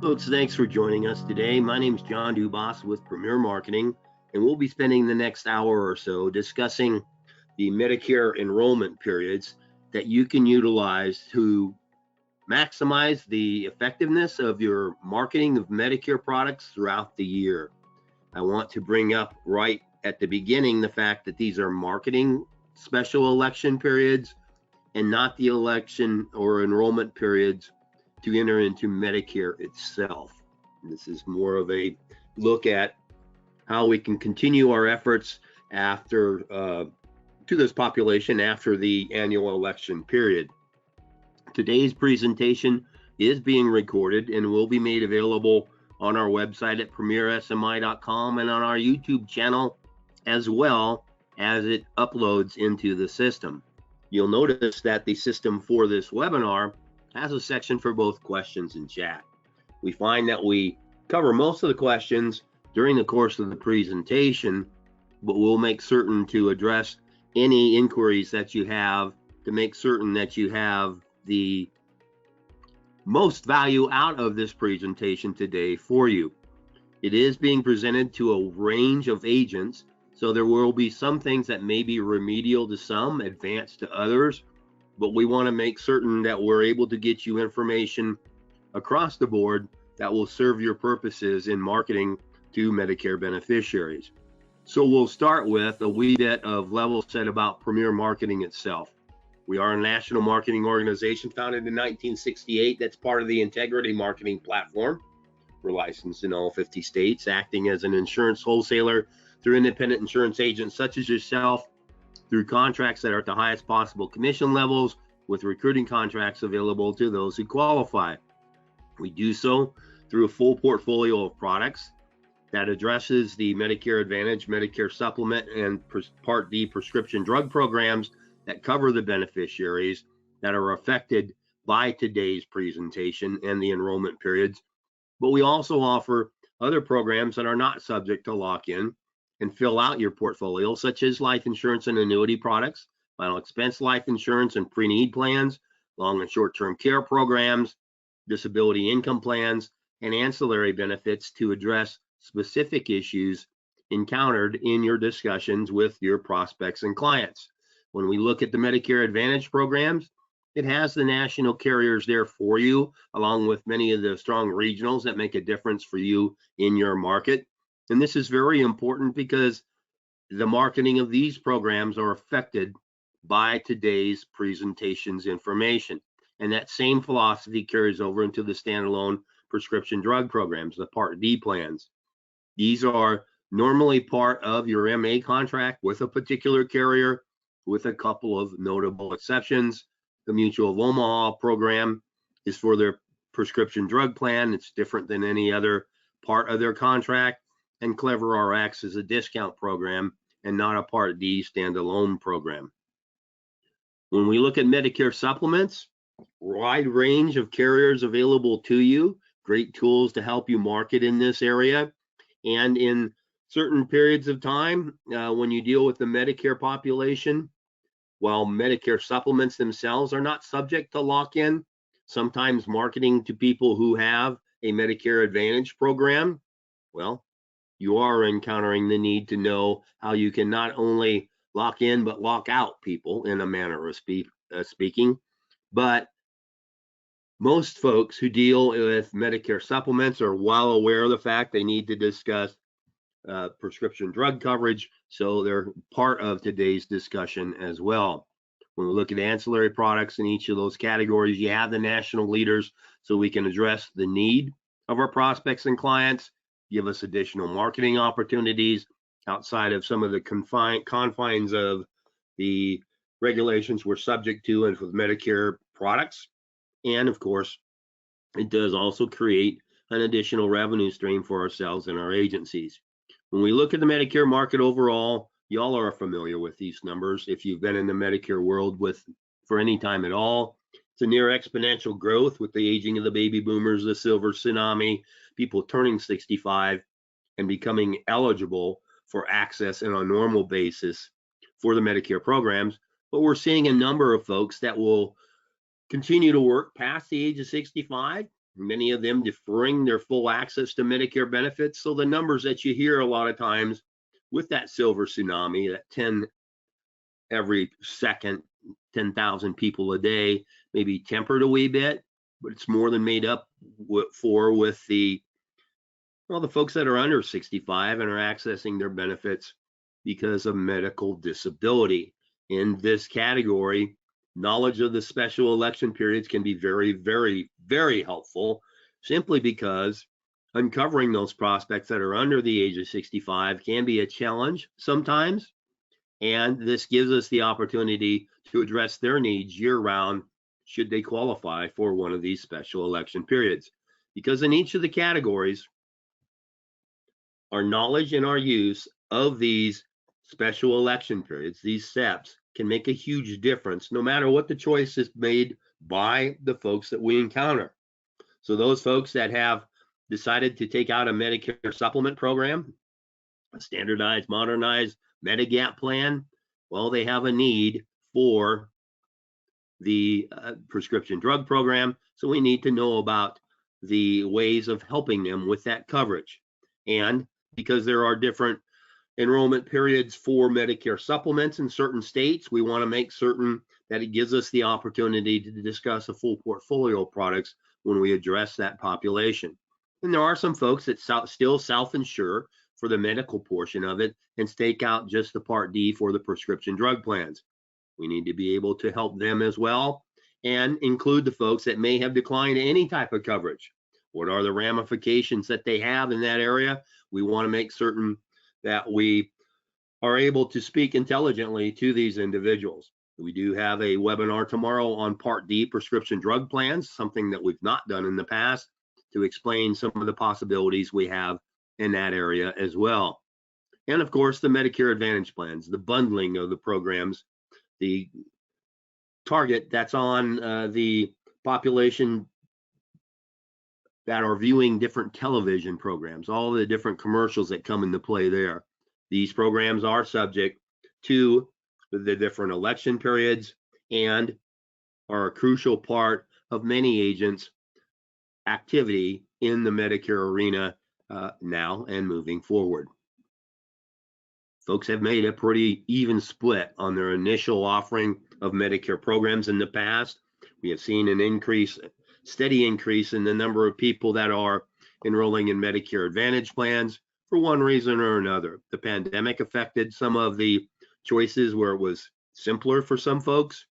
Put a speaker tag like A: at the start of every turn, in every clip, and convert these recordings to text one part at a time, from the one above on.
A: Folks, thanks for joining us today. My name is John Dubas with Premier Marketing, and we'll be spending the next hour or so discussing the Medicare enrollment periods that you can utilize to maximize the effectiveness of your marketing of Medicare products throughout the year. I want to bring up right at the beginning the fact that these are marketing special election periods and not the election or enrollment periods to enter into Medicare itself. This is more of a look at how we can continue our efforts after to this population after the annual election period. Today's presentation is being recorded and will be made available on our website at premiersmi.com and on our YouTube channel as well as it uploads into the system. You'll notice that the system for this webinar has a section for both questions and chat. We find that we cover most of the questions during the course of the presentation, but we'll make certain to address any inquiries that you have to make certain that you have the most value out of this presentation today for you. It is being presented to a range of agents, so there will be some things that may be remedial to some, advanced to others, but we want to make certain that we're able to get you information across the board that will serve your purposes in marketing to Medicare beneficiaries. So we'll start with a wee bit of level set about Premier Marketing itself. We are a national marketing organization founded in 1968 that's part of the Integrity Marketing Platform. We're licensed in all 50 states, acting as an insurance wholesaler through independent insurance agents such as yourself, through contracts that are at the highest possible commission levels, with recruiting contracts available to those who qualify. We do so through a full portfolio of products that addresses the Medicare Advantage, Medicare Supplement, and Part D prescription drug programs that cover the beneficiaries that are affected by today's presentation and the enrollment periods. But we also offer other programs that are not subject to lock-in and fill out your portfolio, such as life insurance and annuity products, final expense life insurance and pre-need plans, long and short-term care programs, disability income plans, and ancillary benefits to address specific issues encountered in your discussions with your prospects and clients. When we look at the Medicare Advantage programs, it has the national carriers there for you, along with many of the strong regionals that make a difference for you in your market. And this is very important because the marketing of these programs are affected by today's presentation's information. And that same philosophy carries over into the standalone prescription drug programs, the Part D plans. These are normally part of your MA contract with a particular carrier, with a couple of notable exceptions. The Mutual of Omaha program is for their prescription drug plan. It's different than any other part of their contract. And Clever RX is a discount program and not a Part D standalone program. When we look at Medicare supplements, wide range of carriers available to you, great tools to help you market in this area. And in certain periods of time, when you deal with the Medicare population, while Medicare supplements themselves are not subject to lock-in, sometimes marketing to people who have a Medicare Advantage program, well, you are encountering the need to know how you can not only lock in but lock out people in a manner of speaking. But most folks who deal with Medicare supplements are well aware of the fact they need to discuss prescription drug coverage, so they're part of today's discussion as well. When we look at ancillary products in each of those categories, you have the national leaders, so we can address the need of our prospects and clients, give us additional marketing opportunities outside of some of the confines of the regulations we're subject to and with Medicare products. And of course, it does also create an additional revenue stream for ourselves and our agencies. When we look at the Medicare market overall, y'all are familiar with these numbers. If you've been in the Medicare world for any time at all, it's a near exponential growth with the aging of the baby boomers, the silver tsunami, people turning 65 and becoming eligible for access on a normal basis for the Medicare programs. But we're seeing a number of folks that will continue to work past the age of 65 many of them deferring their full access to Medicare benefits. So the numbers that you hear a lot of times with that silver tsunami, that 10 every second, 10,000 people a day, maybe tempered a wee bit, but it's more than made up for with the folks that are under 65 and are accessing their benefits because of medical disability. In this category, knowledge of the special election periods can be very, very, very helpful, simply because uncovering those prospects that are under the age of 65 can be a challenge sometimes. And this gives us the opportunity to address their needs year round should they qualify for one of these special election periods. Because in each of the categories, our knowledge and our use of these special election periods, these steps, can make a huge difference no matter what the choice is made by the folks that we encounter. So those folks that have decided to take out a Medicare supplement program, a standardized, modernized Medigap plan, well, they have a need for the prescription drug program. So we need to know about the ways of helping them with that coverage. And because there are different enrollment periods for Medicare supplements in certain states, we want to make certain that it gives us the opportunity to discuss a full portfolio of products when we address that population. And there are some folks that still self-insure for the medical portion of it and stake out just the Part D for the prescription drug plans. We need to be able to help them as well and include the folks that may have declined any type of coverage. What are the ramifications that they have in that area? We want to make certain that we are able to speak intelligently to these individuals. We do have a webinar tomorrow on Part D prescription drug plans, something that we've not done in the past, to explain some of the possibilities we have in that area as well. And of course, the Medicare Advantage plans, the bundling of the programs, the target that's on the population that are viewing different television programs, all the different commercials that come into play there. These programs are subject to the different election periods and are a crucial part of many agents' activity in the Medicare arena now and moving forward. Folks have made a pretty even split on their initial offering of Medicare programs in the past. We have seen an steady increase in the number of people that are enrolling in Medicare Advantage plans for one reason or another. The pandemic affected some of the choices where it was simpler for some folks,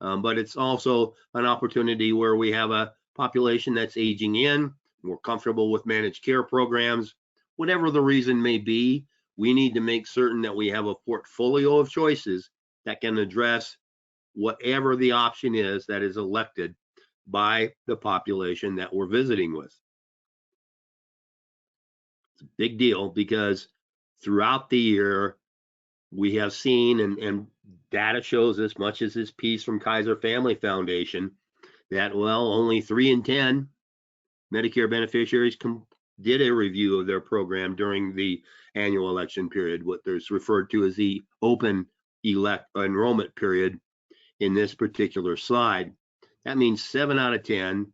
A: but it's also an opportunity where we have a population that's aging in, more comfortable with managed care programs. Whatever the reason may be, we need to make certain that we have a portfolio of choices that can address whatever the option is that is elected by the population that we're visiting with. It's a big deal because throughout the year, we have seen, and data shows this, much as this piece from Kaiser Family Foundation, that, well, only 3 in 10 Medicare beneficiaries did a review of their program during the annual election period, what is referred to as the open enrollment period in this particular slide. That means 7 out of 10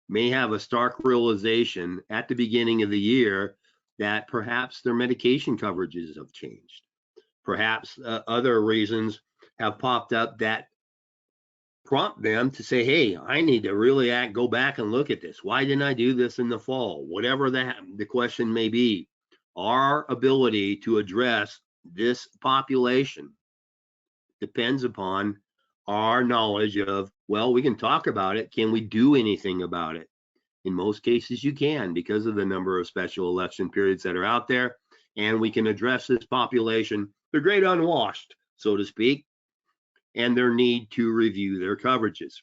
A: may have a stark realization at the beginning of the year that perhaps their medication coverages have changed. Perhaps other reasons have popped up that prompt them to say, hey, I need to really go back and look at this. Why didn't I do this in the fall? Whatever the question may be, our ability to address this population depends upon our knowledge of, well, we can talk about it. Can we do anything about it? In most cases, you can, because of the number of special election periods that are out there, and we can address this population, the great unwashed, so to speak, and their need to review their coverages.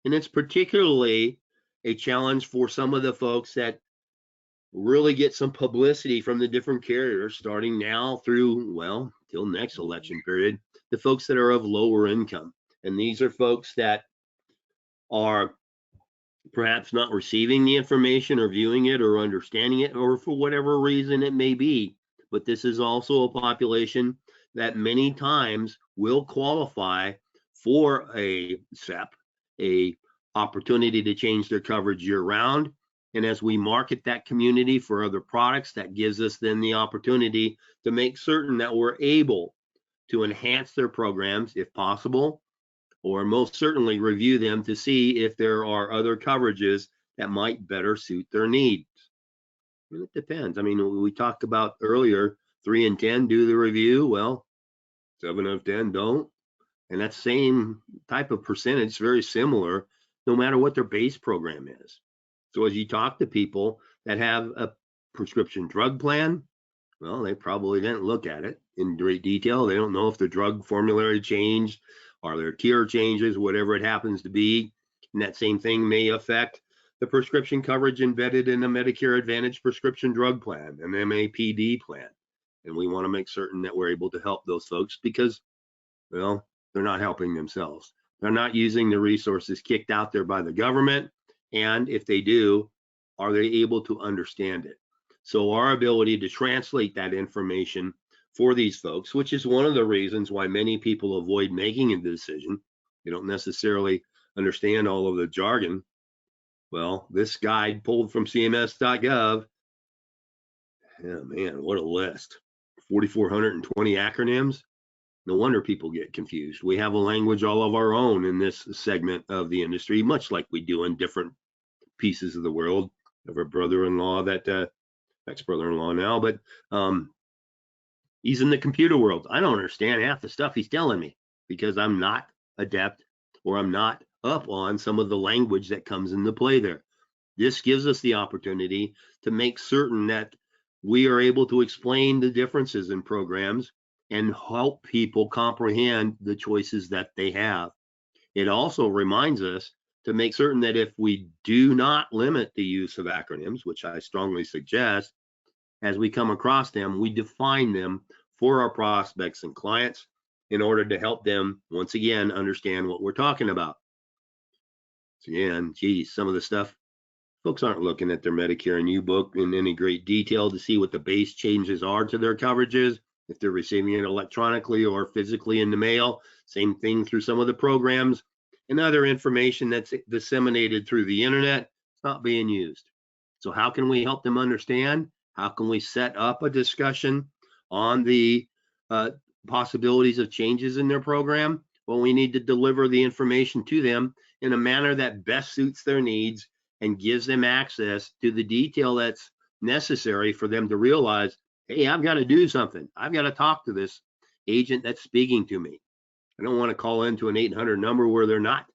A: And it's particularly a challenge for some of the folks that really get some publicity from the different carriers starting now through, well, till next election period, the folks that are of lower income. And these are folks that are perhaps not receiving the information or viewing it or understanding it, or for whatever reason it may be. But this is also a population that many times will qualify for a SEP, a opportunity to change their coverage year round. And as we market that community for other products, that gives us then the opportunity to make certain that we're able to enhance their programs if possible, or most certainly review them to see if there are other coverages that might better suit their needs. And it depends. I mean, we talked about earlier, 3 in 10 do the review. Well, 7 out of 10 don't. And that same type of percentage, very similar, no matter what their base program is. So as you talk to people that have a prescription drug plan, well, they probably didn't look at it in great detail. They don't know if the drug formulary changed or their tier changes, whatever it happens to be. And that same thing may affect the prescription coverage embedded in a Medicare Advantage prescription drug plan, an MAPD plan. And we want to make certain that we're able to help those folks because, well, they're not helping themselves. They're not using the resources kicked out there by the government. And if they do, are they able to understand it? So our ability to translate that information for these folks, which is one of the reasons why many people avoid making a decision. They don't necessarily understand all of the jargon. Well, this guide pulled from CMS.gov, yeah, man, what a list. 4,420 acronyms. No wonder people get confused. We have a language all of our own in this segment of the industry, much like we do in different pieces of the world. I have a brother-in-law that ex-brother-in-law now, but he's in the computer world. I don't understand half the stuff he's telling me because I'm not adept or I'm not up on some of the language that comes into play there. This gives us the opportunity to make certain that we are able to explain the differences in programs and help people comprehend the choices that they have. It also reminds us to make certain that if we do not limit the use of acronyms, which I strongly suggest, as we come across them, we define them for our prospects and clients in order to help them, once again, understand what we're talking about. So again, geez, some of the stuff, folks aren't looking at their Medicare and U-Book in any great detail to see what the base changes are to their coverages, if they're receiving it electronically or physically in the mail. Same thing through some of the programs and other information that's disseminated through the internet. It's not being used. So how can we help them understand? How can we set up a discussion on the possibilities of changes in their program? Well, we need to deliver the information to them in a manner that best suits their needs and gives them access to the detail that's necessary for them to realize, hey, I've got to do something. I've got to talk to this agent that's speaking to me. I don't want to call into an 800 number where they're not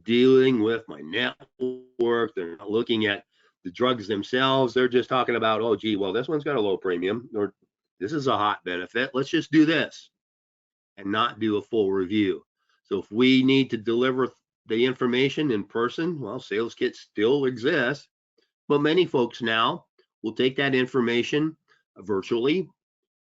A: dealing with my network. They're not looking at the drugs themselves. They're just talking about, oh, gee, well, this one's got a low premium, or this is a hot benefit. Let's just do this and not do a full review. So if we need to deliver the information in person, well, sales kits still exist, but many folks now will take that information virtually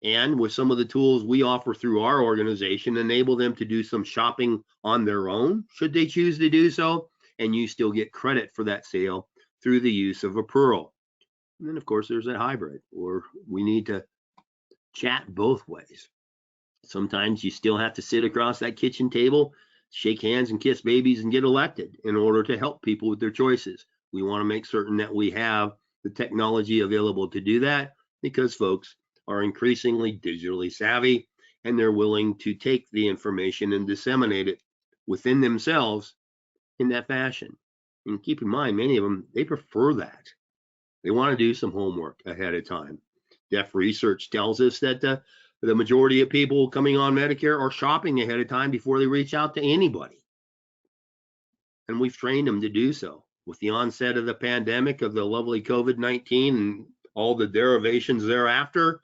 A: and with some of the tools we offer through our organization, enable them to do some shopping on their own, should they choose to do so, and you still get credit for that sale through the use of a Pearl. And then, of course, there's that hybrid, or we need to chat both ways. Sometimes you still have to sit across that kitchen table, shake hands and kiss babies and get elected in order to help people with their choices. We want to make certain that we have the technology available to do that because folks are increasingly digitally savvy and they're willing to take the information and disseminate it within themselves in that fashion. And keep in mind, many of them, they prefer that. They want to do some homework ahead of time. Deaf research tells us that the majority of people coming on Medicare are shopping ahead of time before they reach out to anybody. And we've trained them to do so. With the onset of the pandemic, of the lovely COVID-19 and all the derivations thereafter,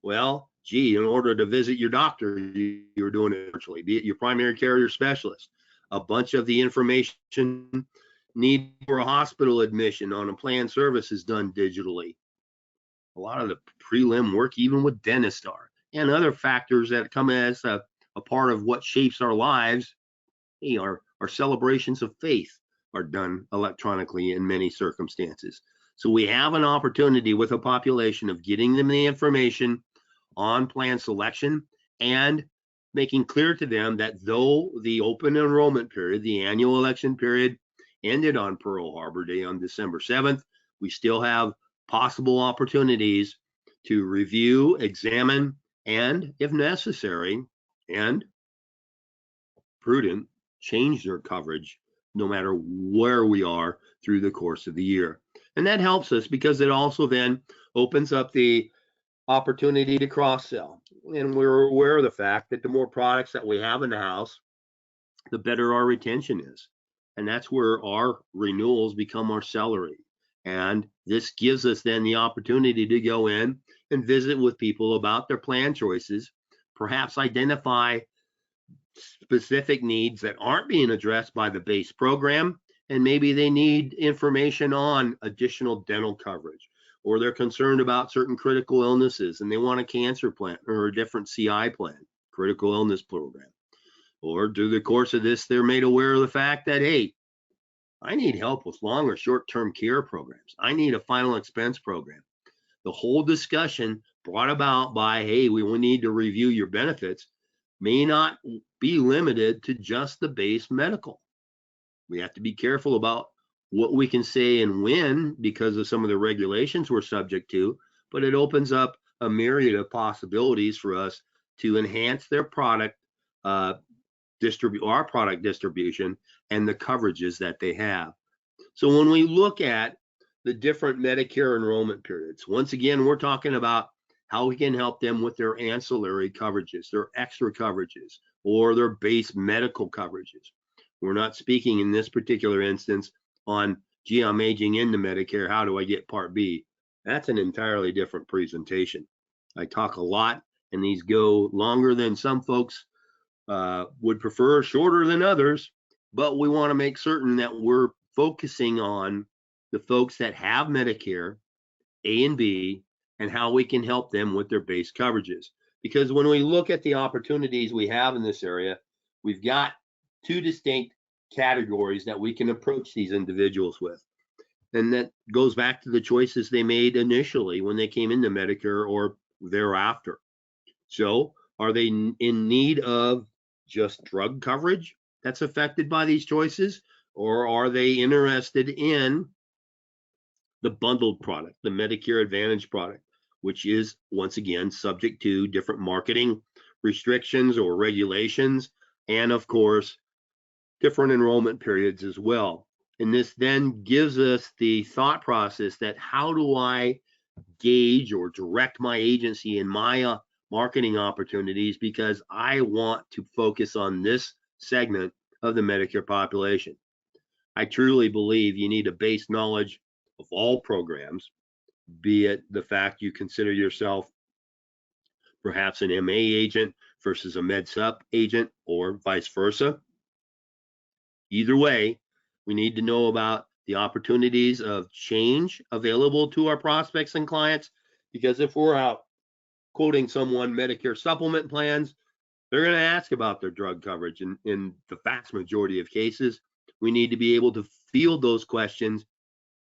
A: well, gee, in order to visit your doctor, you're doing it virtually, be it your primary care or your specialist. A bunch of the information need for a hospital admission on a planned service is done digitally. A lot of the prelim work, even with dentists are, and other factors that come as a part of what shapes our lives, hey, our celebrations of faith are done electronically in many circumstances. So we have an opportunity with a population of getting them the information on plan selection and making clear to them that though the open enrollment period, the annual election period, ended on Pearl Harbor Day on December 7th. We still have possible opportunities to review, examine, and if necessary and prudent, change their coverage no matter where we are through the course of the year. And that helps us because it also then opens up the opportunity to cross-sell. And we're aware of the fact that the more products that we have in the house, the better our retention is. And that's where our renewals become our salary. And this gives us then the opportunity to go in and visit with people about their plan choices, perhaps identify specific needs that aren't being addressed by the base program, and maybe they need information on additional dental coverage, or they're concerned about certain critical illnesses and they want a cancer plan or a different CI plan, critical illness program. Or through the course of this, they're made aware of the fact that, hey, I need help with long or short-term care programs. I need a final expense program. The whole discussion brought about by, hey, we will need to review your benefits may not be limited to just the base medical. We have to be careful about what we can say and when because of some of the regulations we're subject to, but it opens up a myriad of possibilities for us to enhance their product our product distribution and the coverages that they have. So when we look at the different Medicare enrollment periods, once again, we're talking about how we can help them with their ancillary coverages, their extra coverages, or their base medical coverages. We're not speaking in this particular instance on, gee, I'm aging into Medicare, how do I get Part B? That's an entirely different presentation. I talk a lot, and these go longer than some folks would prefer, shorter than others, but we want to make certain that we're focusing on the folks that have Medicare, A and B, and how we can help them with their base coverages. Because when we look at the opportunities we have in this area, we've got two distinct categories that we can approach these individuals with. And that goes back to the choices they made initially when they came into Medicare or thereafter. So are they in need of just drug coverage that's affected by these choices? Or are they interested in the bundled product, the Medicare Advantage product, which is once again subject to different marketing restrictions or regulations, and of course, different enrollment periods as well. And this then gives us the thought process that how do I gauge or direct my agency in my marketing opportunities because I want to focus on this segment of the Medicare population. I truly believe you need a base knowledge of all programs, be it the fact you consider yourself perhaps an MA agent versus a Med Sup agent or vice versa. Either way, we need to know about the opportunities of change available to our prospects and clients, because if we're out quoting someone Medicare supplement plans, they're going to ask about their drug coverage. And in the vast majority of cases, we need to be able to field those questions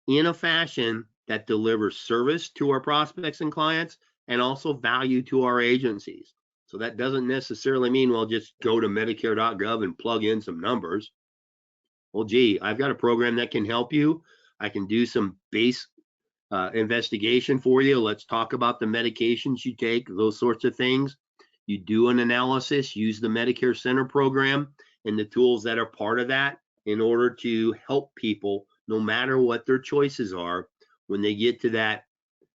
A: in a fashion that delivers service to our prospects and clients and also value to our agencies. So that doesn't necessarily mean, well, just go to Medicare.gov and plug in some numbers. Well, gee, I've got a program that can help you. I can do some base investigation for you. Let's talk about the medications you take, those sorts of things. You do an analysis, use the Medicare Center program and the tools that are part of that in order to help people, no matter what their choices are, when they get to that,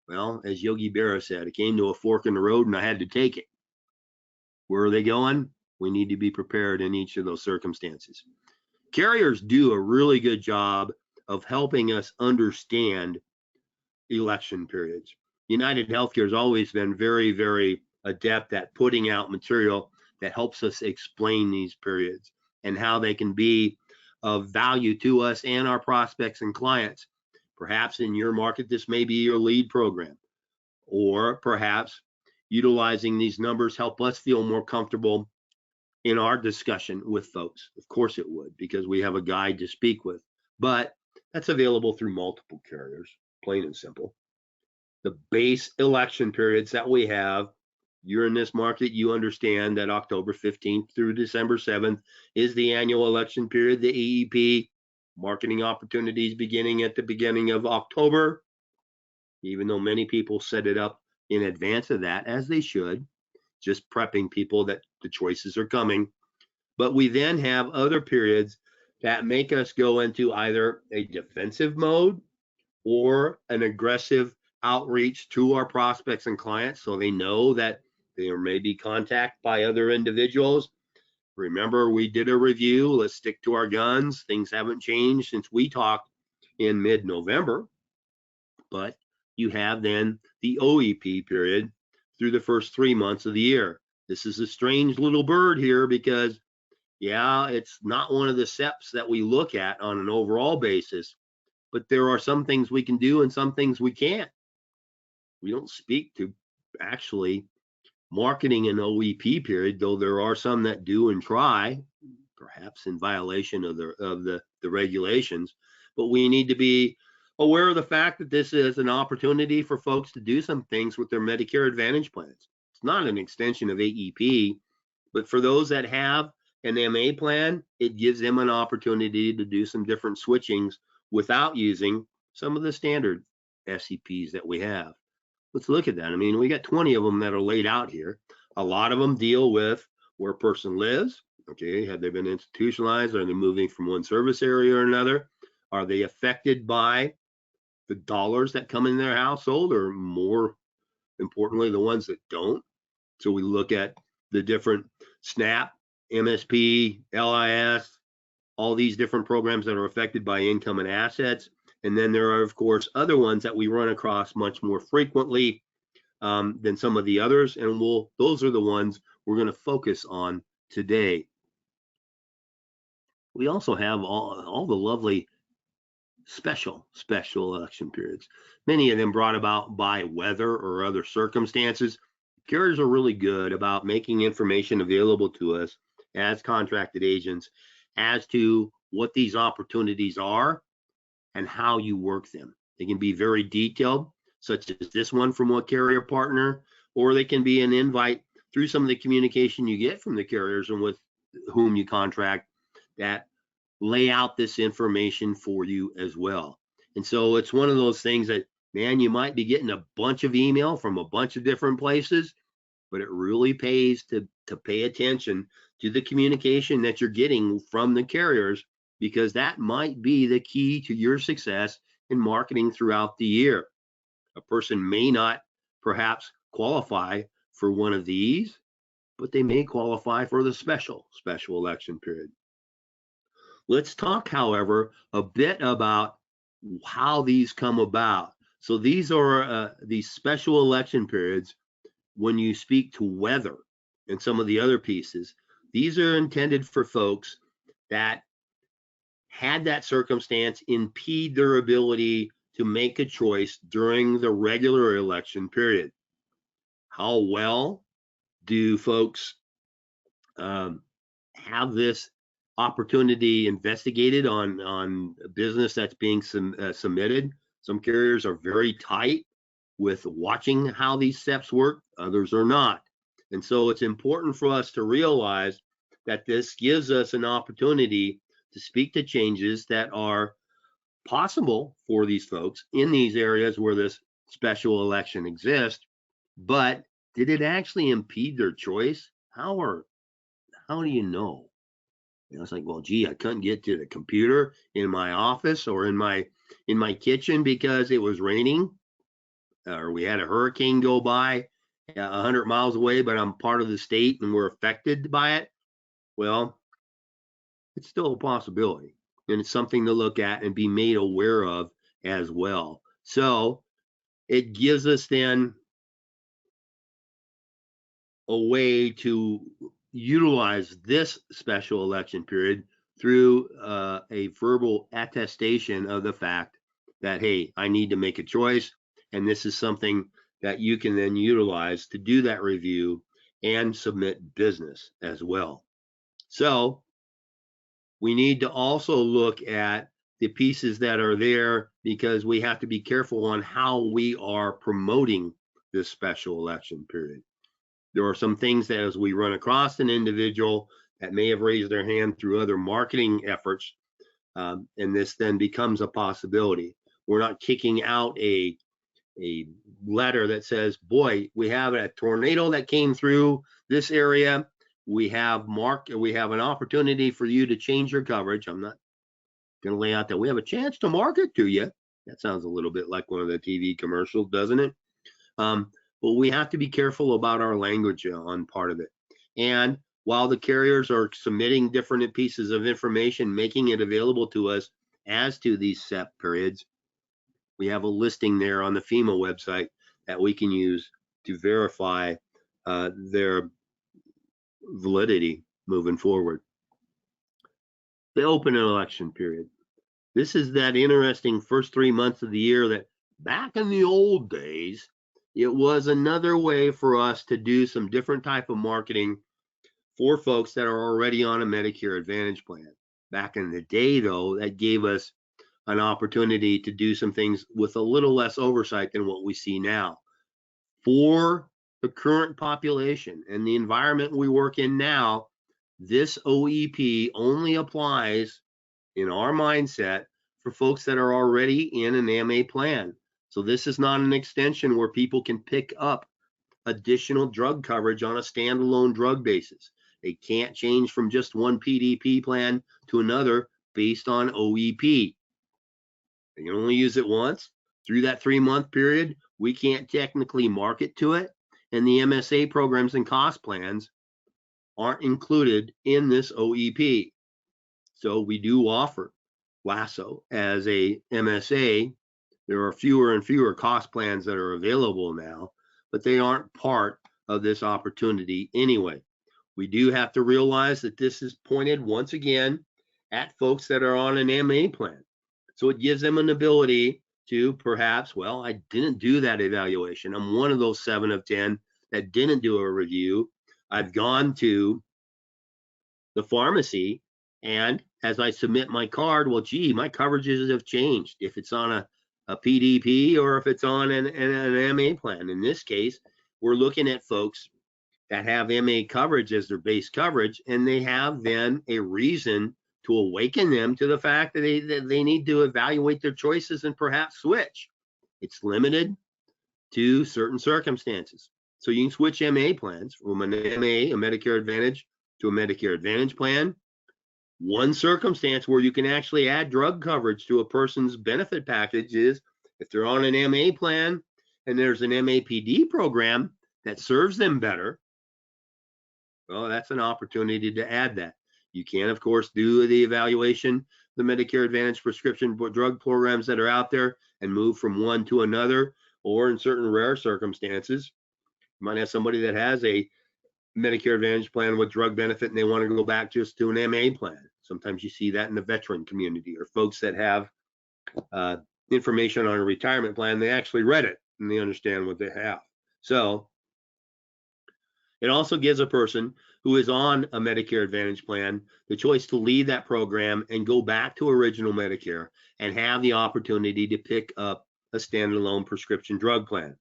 A: well, as Yogi Berra said, it came to a fork in the road and I had to take it. Where are they going? We need to be prepared in each of those circumstances. Carriers do a really good job of helping us understand election periods. United Healthcare has always been very, very adept at putting out material that helps us explain these periods and how they can be of value to us and our prospects and clients. Perhaps in your market, this may be your lead program, or perhaps utilizing these numbers help us feel more comfortable in our discussion with folks. Of course it would, because we have a guide to speak with, but that's available through multiple carriers, plain and simple. The base election periods that we have, you're in this market, you understand that October 15th through December 7th is the annual election period. The AEP marketing opportunities beginning at the beginning of October, even though many people set it up in advance of that, as they should, just prepping people that the choices are coming. But we then have other periods that make us go into either a defensive mode or an aggressive outreach to our prospects and clients so they know that there may be contact by other individuals. Remember, we did a review. Let's stick to our guns. Things haven't changed since we talked in mid-November, but you have then the OEP period through the first 3 months of the year. This is a strange little bird here because, yeah, it's not one of the SEPs that we look at on an overall basis, but there are some things we can do and some things we can't. We don't speak to actually marketing an OEP period, though there are some that do and try, perhaps in violation of the regulations. But we need to be aware of the fact that this is an opportunity for folks to do some things with their Medicare Advantage plans. It's not an extension of AEP, but for those that have an MA plan, it gives them an opportunity to do some different switchings without using some of the standard SEPs that we have. Let's look at that. I mean, we got 20 of them that are laid out here. A lot of them deal with where a person lives. Okay, have they been institutionalized? Are they moving from one service area or another? Are they affected by the dollars that come in their household, or more importantly, the ones that don't? So we look at the different SNAP, MSP, LIS, all these different programs that are affected by income and assets. And then there are, of course, other ones that we run across much more frequently than some of the others. And those are the ones we're going to focus on today. We also have all the lovely special election periods, many of them brought about by weather or other circumstances. Carriers are really good about making information available to us as contracted agents as to what these opportunities are and how you work them. They can be very detailed, such as this one from a carrier partner, or they can be an invite through some of the communication you get from the carriers and with whom you contract that lay out this information for you as well. And so it's one of those things that, man, you might be getting a bunch of email from a bunch of different places, but it really pays to pay attention to the communication that you're getting from the carriers, because that might be the key to your success in marketing throughout the year. A person may not perhaps qualify for one of these, but they may qualify for the special election period. Let's talk, however, a bit about how these come about. So these are these special election periods. When you speak to weather and some of the other pieces, these are intended for folks that had that circumstance impede their ability to make a choice during the regular election period. How well do folks have this opportunity investigated on business that's being submitted? Some carriers are very tight with watching how these steps work, others are not. And so it's important for us to realize that this gives us an opportunity to speak to changes that are possible for these folks in these areas where this special election exists. But did it actually impede their choice? How do you know? It's like, well, gee, I couldn't get to the computer in my office or in my kitchen because it was raining, or we had a hurricane go by 100 miles away, but I'm part of the state and we're affected by it. Well, it's still a possibility, and it's something to look at and be made aware of as well. So it gives us then a way to utilize this special election period through a verbal attestation of the fact that, hey, I need to make a choice, and this is something that you can then utilize to do that review and submit business as well. So we need to also look at the pieces that are there, because we have to be careful on how we are promoting this special election period. There are some things that, as we run across an individual that may have raised their hand through other marketing efforts, And this then becomes a possibility. We're not kicking out a letter that says, boy, we have a tornado that came through this area. We have an opportunity for you to change your coverage. I'm not going to lay out that we have a chance to market to you. That sounds a little bit like one of the TV commercials, doesn't it? But we have to be careful about our language on part of it. And while the carriers are submitting different pieces of information, making it available to us as to these SEP periods, we have a listing there on the FEMA website that we can use to verify their validity moving forward. The open election period. This is that interesting first 3 months of the year that back in the old days, it was another way for us to do some different type of marketing for folks that are already on a Medicare Advantage plan. Back in the day, though, that gave us an opportunity to do some things with a little less oversight than what we see now. For the current population and the environment we work in now, this OEP only applies in our mindset for folks that are already in an MA plan. So this is not an extension where people can pick up additional drug coverage on a standalone drug basis. They can't change from just one PDP plan to another based on OEP. They can only use it once. Through that 3-month period, we can't technically market to it, and the MSA programs and cost plans aren't included in this OEP. So we do offer LASSO as a MSA. There are fewer and fewer cost plans that are available now, but they aren't part of this opportunity anyway. We do have to realize that this is pointed once again at folks that are on an MA plan. So it gives them an ability to perhaps, well, I didn't do that evaluation. I'm one of those 7 of 10 that didn't do a review. I've gone to the pharmacy, and as I submit my card, well, gee, my coverages have changed. If it's on a PDP or if it's on an MA plan. In this case, we're looking at folks that have MA coverage as their base coverage, and they have then a reason to awaken them to the fact that they need to evaluate their choices and perhaps switch. It's limited to certain circumstances. So you can switch MA plans from an MA, a Medicare Advantage, to a Medicare Advantage plan. One circumstance where you can actually add drug coverage to a person's benefit package is if they're on an MA plan and there's an MAPD program that serves them better, well, that's an opportunity to add that. You can, of course, do the evaluation, the Medicare Advantage prescription drug programs that are out there and move from one to another, or in certain rare circumstances, you might have somebody that has a Medicare Advantage plan with drug benefit and they want to go back just to an MA plan. Sometimes you see that in the veteran community or folks that have information on a retirement plan. They actually read it and they understand what they have. So it also gives a person who is on a Medicare Advantage plan the choice to leave that program and go back to original Medicare and have the opportunity to pick up a standalone prescription drug plan.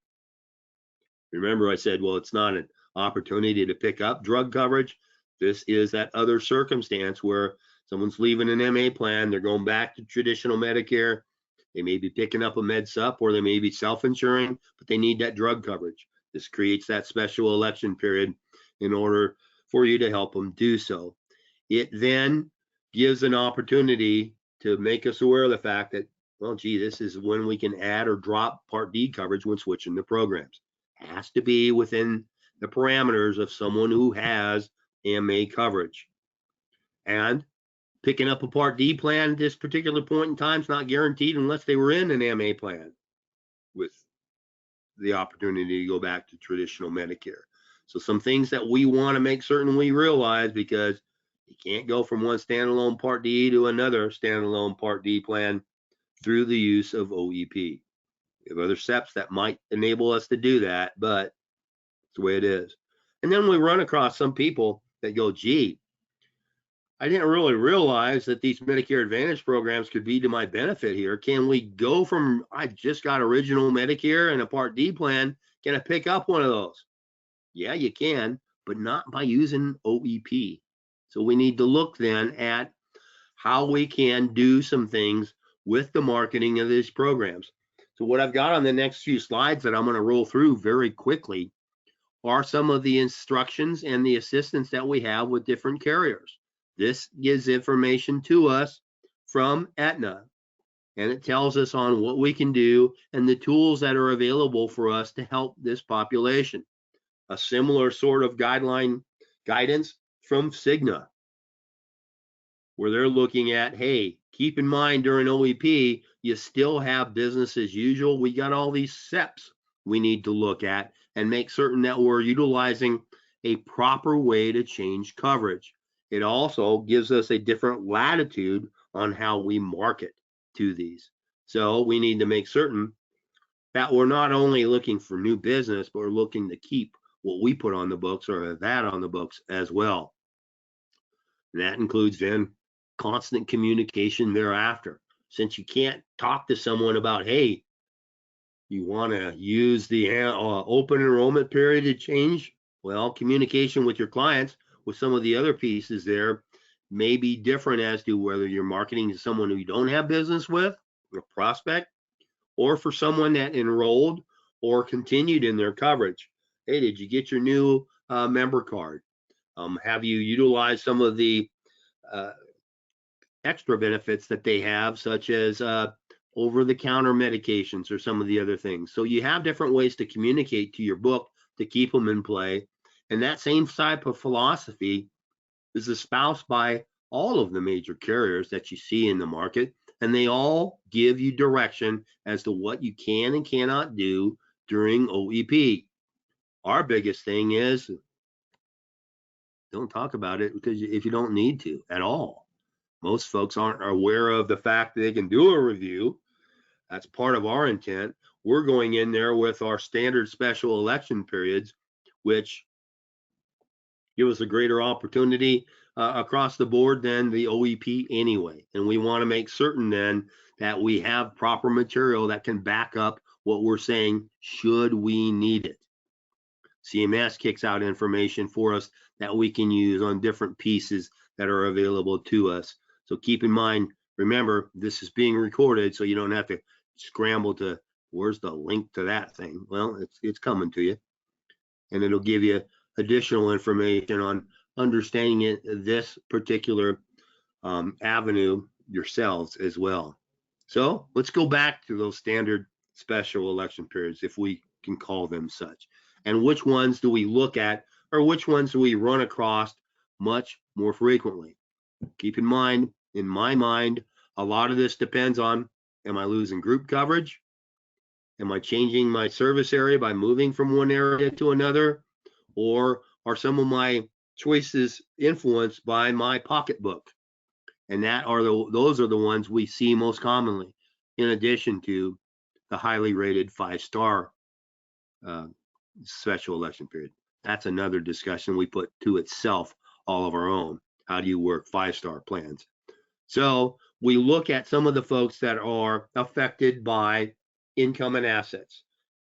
A: Remember, I said, well, it's not an opportunity to pick up drug coverage. This is that other circumstance where someone's leaving an MA plan, they're going back to traditional Medicare. They may be picking up a med sup or they may be self-insuring, but they need that drug coverage. This creates that special election period in order for you to help them do so. It then gives an opportunity to make us aware of the fact that, well, gee, this is when we can add or drop Part D coverage when switching the programs. It has to be within the parameters of someone who has MA coverage. And picking up a Part D plan at this particular point in time is not guaranteed unless they were in an MA plan with the opportunity to go back to traditional Medicare. So some things that we want to make certain we realize, because you can't go from one standalone Part D to another standalone Part D plan through the use of OEP. We have other steps that might enable us to do that, but it's the way it is. And then we run across some people that go, gee, I didn't really realize that these Medicare Advantage programs could be to my benefit here. Can we go from, I just got original Medicare and a Part D plan, can I pick up one of those? Yeah, you can, but not by using OEP. So we need to look then at how we can do some things with the marketing of these programs. So what I've got on the next few slides that I'm going to roll through very quickly are some of the instructions and the assistance that we have with different carriers. This gives information to us from Aetna, and it tells us on what we can do and the tools that are available for us to help this population. A similar sort of guidance from Cigna, where they're looking at, hey, keep in mind during OEP, you still have business as usual. We got all these steps we need to look at and make certain that we're utilizing a proper way to change coverage. It also gives us a different latitude on how we market to these. So we need to make certain that we're not only looking for new business, but we're looking to keep what we put on the books or have had on the books as well. And that includes then constant communication thereafter. Since you can't talk to someone about, hey, you want to use the open enrollment period to change? Well, communication with your clients with some of the other pieces there may be different as to whether you're marketing to someone who you don't have business with, a prospect, or for someone that enrolled or continued in their coverage. Hey, did you get your new member card? Have you utilized some of the extra benefits that they have, such as over-the-counter medications or some of the other things? So you have different ways to communicate to your book to keep them in play. And that same type of philosophy is espoused by all of the major carriers that you see in the market, and they all give you direction as to what you can and cannot do during OEP. Our biggest thing is don't talk about it because if you don't need to at all. Most folks aren't aware of the fact that they can do a review. That's part of our intent. We're going in there with our standard special election periods, which give us a greater opportunity across the board than the OEP anyway. And we want to make certain then that we have proper material that can back up what we're saying should we need it. CMS kicks out information for us that we can use on different pieces that are available to us. So keep in mind, remember, this is being recorded, so you don't have to scramble to, where's the link to that thing? Well, it's coming to you, and it'll give you additional information on understanding this particular avenue yourselves as well. So let's go back to those standard special election periods, if we can call them such. And which ones do we look at, or which ones do we run across much more frequently? Keep in mind, in my mind, a lot of this depends on, am I losing group coverage? Am I changing my service area by moving from one area to another? Or are some of my choices influenced by my pocketbook? And those are the ones we see most commonly, in addition to the highly rated 5-star special election period. That's another discussion we put to itself, all of our own. How do you work 5-star plans? So we look at some of the folks that are affected by income and assets.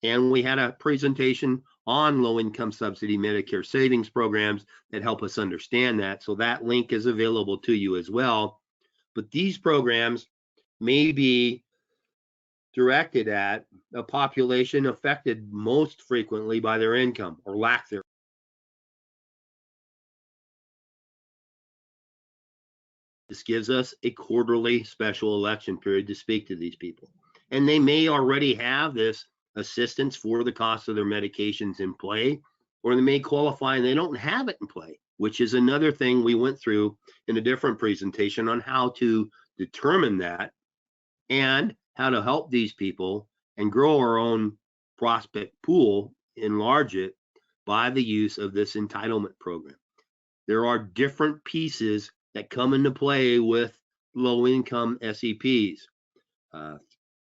A: And we had a presentation on low-income subsidy Medicare savings programs that help us understand that. So that link is available to you as well. But these programs may be directed at a population affected most frequently by their income or lack thereof. This gives us a quarterly special election period to speak to these people. And they may already have this assistance for the cost of their medications in play, or they may qualify and they don't have it in play, which is another thing we went through in a different presentation on how to determine that and how to help these people and grow our own prospect pool, enlarge it by the use of this entitlement program. There are different pieces that come into play with low-income SEPs.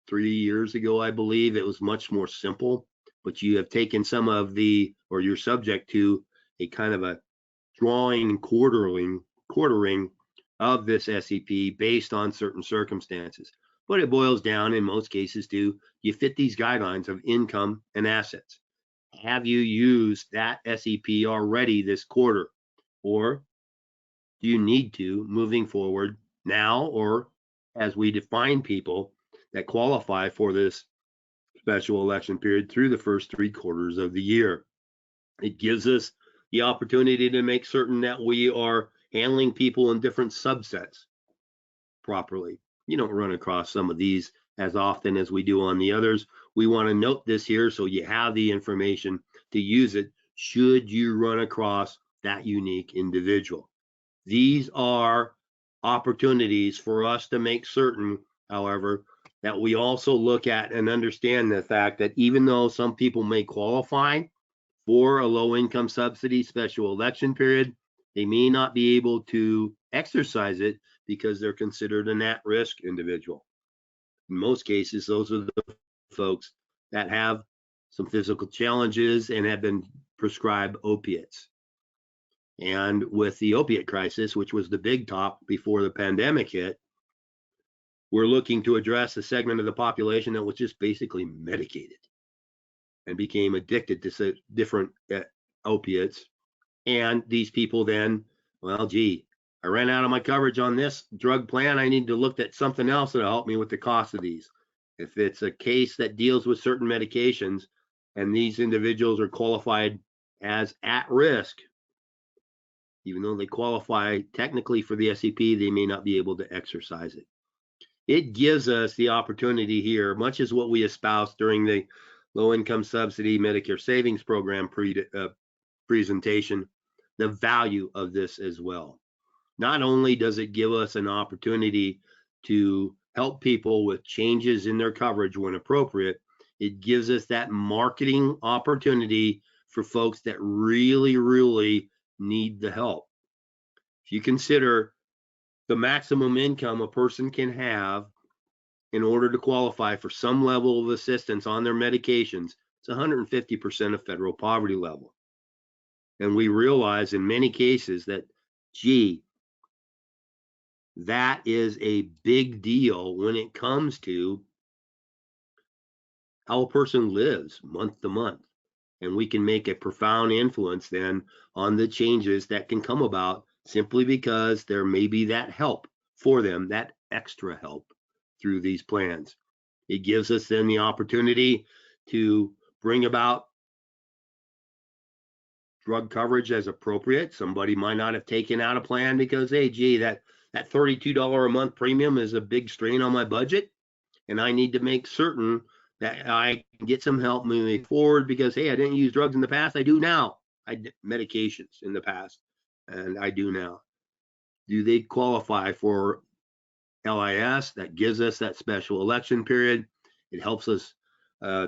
A: 3 years ago, I believe, it was much more simple, but you have taken some of the, or you're subject to a kind of a drawing and quartering of this SEP based on certain circumstances. But it boils down in most cases to, you fit these guidelines of income and assets. Have you used that SEP already this quarter? Or do you need to moving forward now, or as we define people that qualify for this special election period through the first 3 quarters of the year. It gives us the opportunity to make certain that we are handling people in different subsets properly. You don't run across some of these as often as we do on the others. We want to note this here so you have the information to use it should you run across that unique individual. These are opportunities for us to make certain, however, that we also look at and understand the fact that even though some people may qualify for a low income subsidy special election period, they may not be able to exercise it because they're considered an at-risk individual. In most cases, those are the folks that have some physical challenges and have been prescribed opiates. And with the opiate crisis, which was the big talk before the pandemic hit, we're looking to address a segment of the population that was just basically medicated and became addicted to different opiates. And these people then, well, gee, I ran out of my coverage on this drug plan. I need to look at something else that'll help me with the cost of these. If it's a case that deals with certain medications and these individuals are qualified as at risk, even though they qualify technically for the SEP, they may not be able to exercise it. It gives us the opportunity here, much as what we espoused during the low income subsidy Medicare savings program presentation, the value of this as well. Not only does it give us an opportunity to help people with changes in their coverage when appropriate, it gives us that marketing opportunity for folks that really, really need the help. If you consider the maximum income a person can have in order to qualify for some level of assistance on their medications, it's 150% of federal poverty level. And we realize in many cases that, gee, that is a big deal when it comes to how a person lives month to month. And we can make a profound influence then on the changes that can come about simply because there may be that help for them, that extra help through these plans. It gives us then the opportunity to bring about drug coverage as appropriate. Somebody might not have taken out a plan because, hey, gee, that $32 a month premium is a big strain on my budget, and I need to make certain that I can get some help moving forward because, hey, I didn't use drugs in the past. I do now. I did medications in the past, and I do now. Do they qualify for LIS? That gives us that special election period. It helps us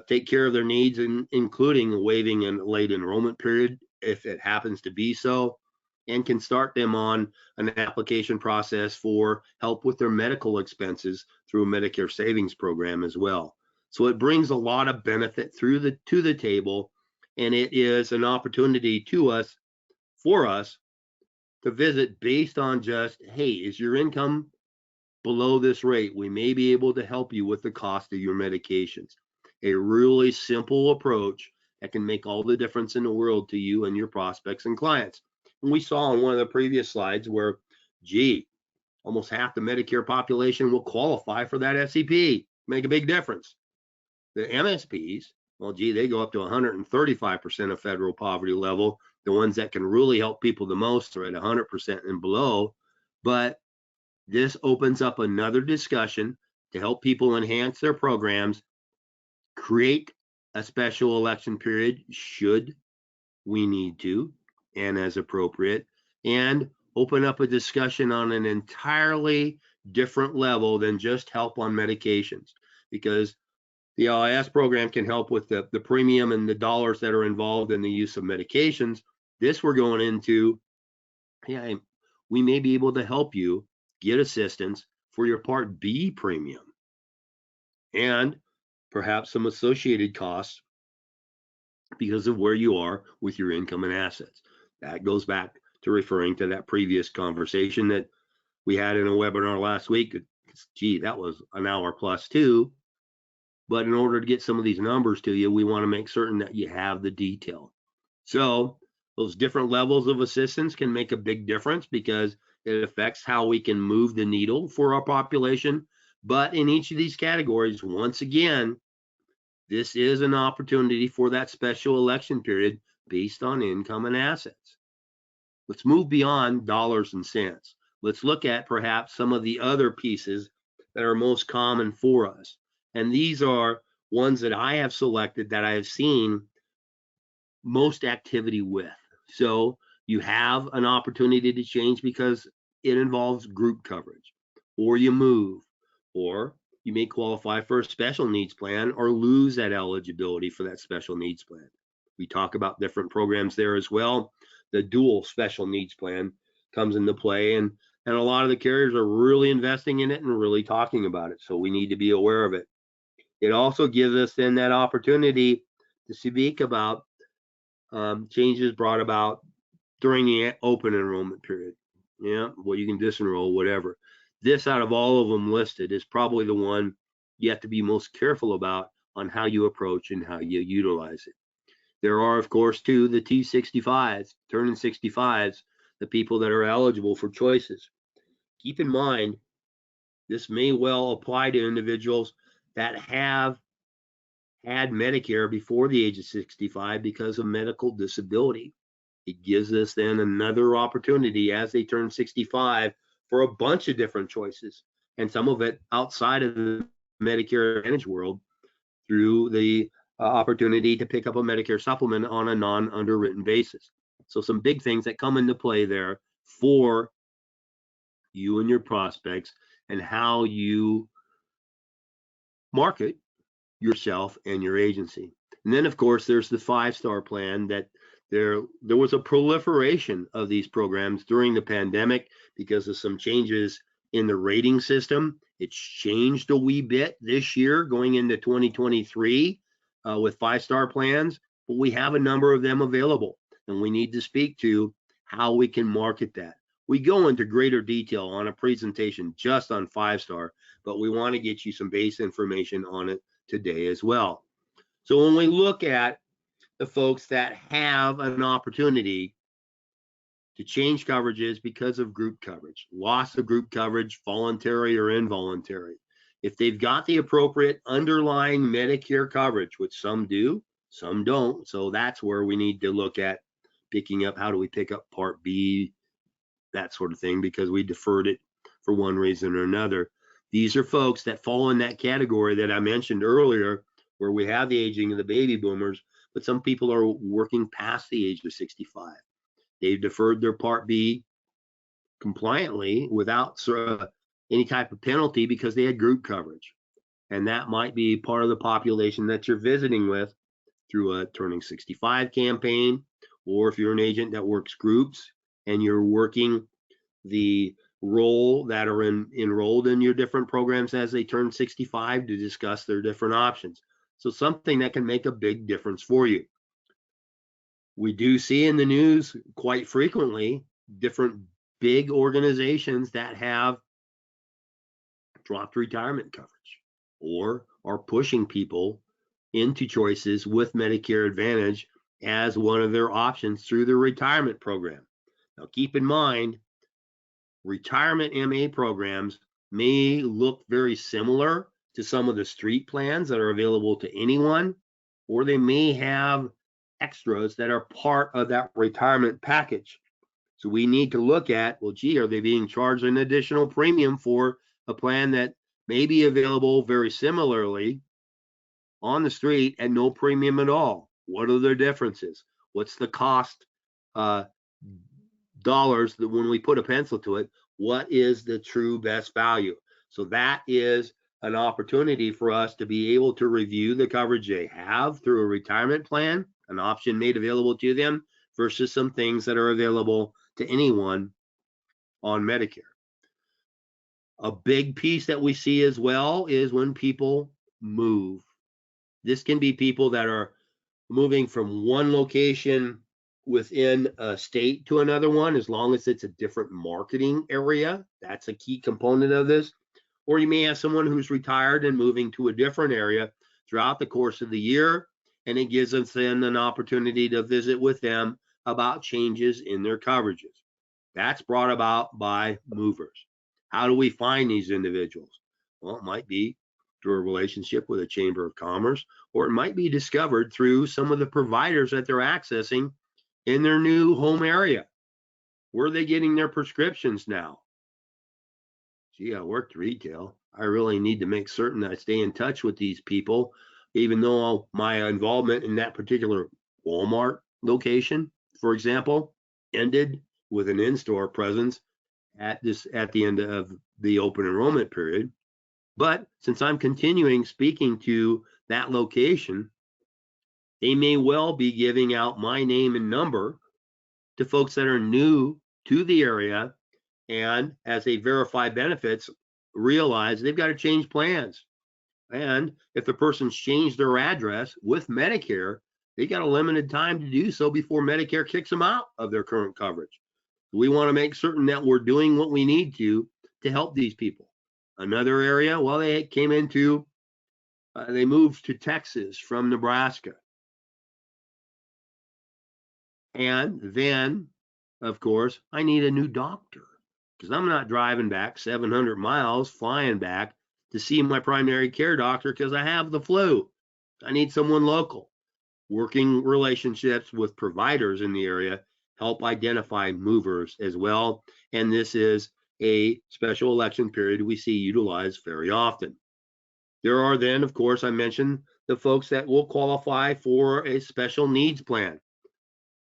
A: take care of their needs, including waiving a late enrollment period if it happens to be so, and can start them on an application process for help with their medical expenses through a Medicare savings program as well. So it brings a lot of benefit to the table, and it is an opportunity for us to visit based on just, hey, is your income below this rate? We may be able to help you with the cost of your medications. A really simple approach that can make all the difference in the world to you and your prospects and clients. And we saw on one of the previous slides where, gee, almost half the Medicare population will qualify for that SEP, make a big difference. The MSPs, well, gee, they go up to 135% of federal poverty level. The ones that can really help people the most are at 100% and below. But this opens up another discussion to help people enhance their programs, create a special election period should we need to, and as appropriate, and open up a discussion on an entirely different level than just help on medications, because the LIS program can help with the premium and the dollars that are involved in the use of medications. This we're going into, yeah, we may be able to help you get assistance for your Part B premium and perhaps some associated costs because of where you are with your income and assets. That goes back to referring to that previous conversation that we had in a webinar last week. Gee, that was an hour plus too. But in order to get some of these numbers to you, we want to make certain that you have the detail. So those different levels of assistance can make a big difference because It affects how we can move the needle for our population. But in each of these categories, once again, this is an opportunity for that special election period based on income and assets. Let's move beyond dollars and cents. Let's look at perhaps some of the other pieces that are most common for us. And these are ones that I have selected that I have seen most activity with. So you have an opportunity to change because it involves group coverage, or you move, or you may qualify for a special needs plan or lose that eligibility for that special needs plan. We talk about different programs there as well. The dual special needs plan comes into play, and a lot of the carriers are really investing in it and really talking about it. So we need to be aware of it. It also gives us then that opportunity to speak about changes brought about during the open enrollment period. Yeah, well, you can disenroll, whatever. This, out of all of them listed, is probably the one you have to be most careful about on how you approach and how you utilize it. There are, of course, too, the T65s, turning 65s, the people that are eligible for choices. Keep in mind, this may well apply to individuals that have had Medicare before the age of 65 because of medical disability. It gives us then another opportunity as they turn 65 for a bunch of different choices, and some of it outside of the Medicare Advantage world through the opportunity to pick up a Medicare supplement on a non-underwritten basis. So some big things that come into play there for you and your prospects and how you market yourself and your agency. And then, of course, there's the 5-star plan that there was a proliferation of these programs during the pandemic because of some changes in the rating system. It's changed a wee bit this year going into 2023 with 5-star plans, but we have a number of them available, and we need to speak to how we can market that. We go into greater detail on a presentation just on 5-star, but we want to get you some base information on it today as well. So when we look at the folks that have an opportunity to change coverages because of group coverage, loss of group coverage, voluntary or involuntary, if they've got the appropriate underlying Medicare coverage, which some do, some don't, so that's where we need to look at picking up, how do we pick up Part B, that sort of thing, because we deferred it for one reason or another. These are folks that fall in that category that I mentioned earlier, where we have the aging of the baby boomers, but some people are working past the age of 65. They've deferred their Part B compliantly without any type of penalty because they had group coverage. And that might be part of the population that you're visiting with through a Turning 65 campaign, or if you're an agent that works groups and you're working the role that are enrolled in your different programs as they turn 65 to discuss their different options. So something that can make a big difference for you. We do see in the news quite frequently different big organizations that have dropped retirement coverage or are pushing people into choices with Medicare Advantage as one of their options through the retirement program. Now, keep in mind, retirement MA programs may look very similar to some of the street plans that are available to anyone, or they may have extras that are part of that retirement package. So we need to look at, well, gee, are they being charged an additional premium for a plan that may be available very similarly on the street at no premium at all? What are their differences? What's the cost dollars that when we put a pencil to it, what is the true best value? So that is an opportunity for us to be able to review the coverage they have through a retirement plan, an option made available to them, versus some things that are available to anyone on Medicare. A big piece that we see as well is when people move. This can be people that are moving from one location within a state to another one, as long as it's a different marketing area. That's a key component of this. Or you may have someone who's retired and moving to a different area throughout the course of the year, and it gives us then an opportunity to visit with them about changes in their coverages. That's brought about by movers. How do we find these individuals? Well, it might be through a relationship with a chamber of commerce, or it might be discovered through some of the providers that they're accessing in their new home area. Where are they getting their prescriptions now? Gee, I worked retail. I really need to make certain that I stay in touch with these people, even though my involvement in that particular Walmart location, for example, ended with an in-store presence at the end of the open enrollment period. But since I'm continuing speaking to that location, they may well be giving out my name and number to folks that are new to the area, and as they verify benefits, realize they've got to change plans. And if the person's changed their address with Medicare, they got a limited time to do so before Medicare kicks them out of their current coverage. We want to make certain that we're doing what we need to help these people. Another area, well, they came into, they moved to Texas from Nebraska. And then, of course, I need a new doctor because I'm not driving back 700 miles, flying back to see my primary care doctor because I have the flu. I need someone local. Working relationships with providers in the area help identify movers as well. And this is a special election period we see utilized very often. There are then, of course, I mentioned the folks that will qualify for a special needs plan.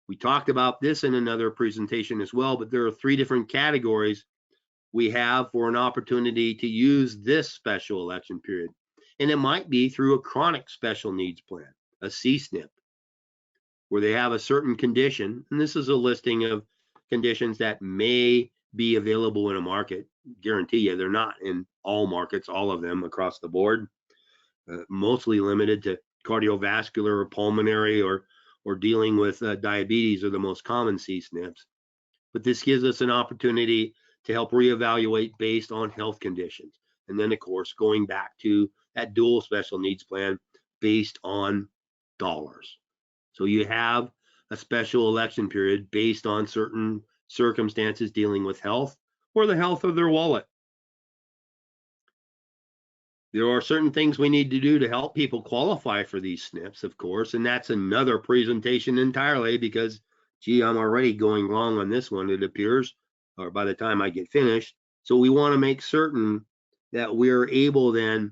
A: We talked about this in another presentation as well, but there are 3 different categories we have for an opportunity to use this special election period. And it might be through a chronic special needs plan, a CSNP, where they have a certain condition. And this is a listing of conditions that may be available in a market. Guarantee you they're not in all markets, all of them across the board, mostly limited to cardiovascular or pulmonary or dealing with diabetes are the most common CSNPs. But this gives us an opportunity to help reevaluate based on health conditions. And then, of course, going back to that dual special needs plan based on dollars. So you have a special election period based on certain circumstances dealing with health or the health of their wallet. There are certain things we need to do to help people qualify for these SNPs, of course, and that's another presentation entirely because, gee, I'm already going long on this one, it appears, or by the time I get finished. So we want to make certain that we're able then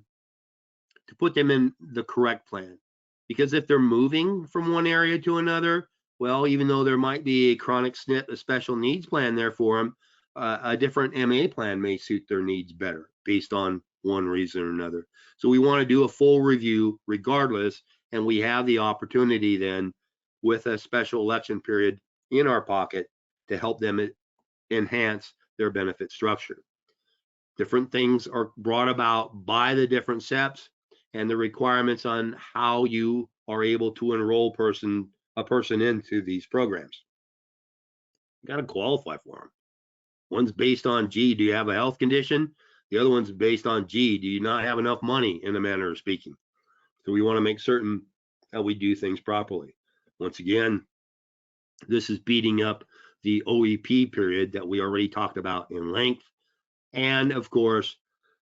A: to put them in the correct plan. Because if they're moving from one area to another, well, even though there might be a chronic SNP, a special needs plan there for them, a different MA plan may suit their needs better based on one reason or another. So we want to do a full review regardless, and we have the opportunity then with a special election period in our pocket to help them enhance their benefit structure. Different things are brought about by the different SEPs and the requirements on how you are able to enroll a person into these programs. You got to qualify for them. One's based on, gee, do you have a health condition? The other one's based on, gee, do you not have enough money, in a manner of speaking? So we want to make certain that we do things properly. Once again, this is beating up the OEP period that we already talked about in length. And of course,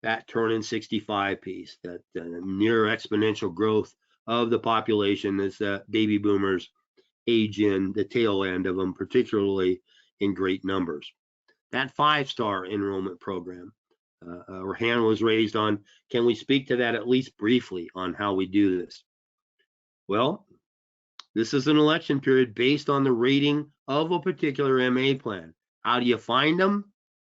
A: that turning 65 piece, that near exponential growth of the population as baby boomers age in, the tail end of them, particularly in great numbers. That 5-star enrollment program, our hand was raised on, can we speak to that at least briefly on how we do this? Well, this is an election period based on the rating of a particular MA plan. How do you find them?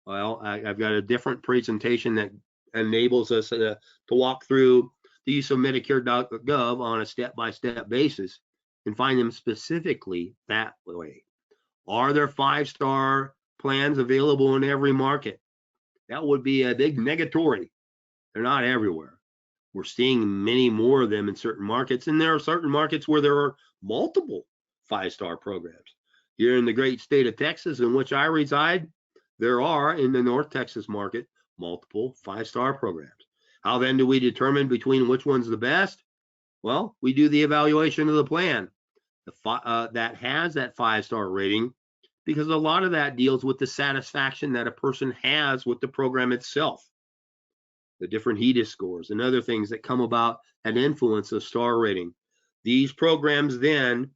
A: Well, I've got a different presentation that enables us to walk through the use of Medicare.gov on a step-by-step basis and find them specifically that way. Are there 5-star plans available in every market? That would be a big negatory. They're not everywhere. We're seeing many more of them in certain markets, and there are certain markets where there are multiple 5-star programs. Here in the great state of Texas, in which I reside, there are, in the North Texas market, multiple 5-star programs. How then do we determine between which one's the best? Well, we do the evaluation of the plan that has that 5-star rating because a lot of that deals with the satisfaction that a person has with the program itself, the different HEDIS scores and other things that come about that influence the star rating. These programs then,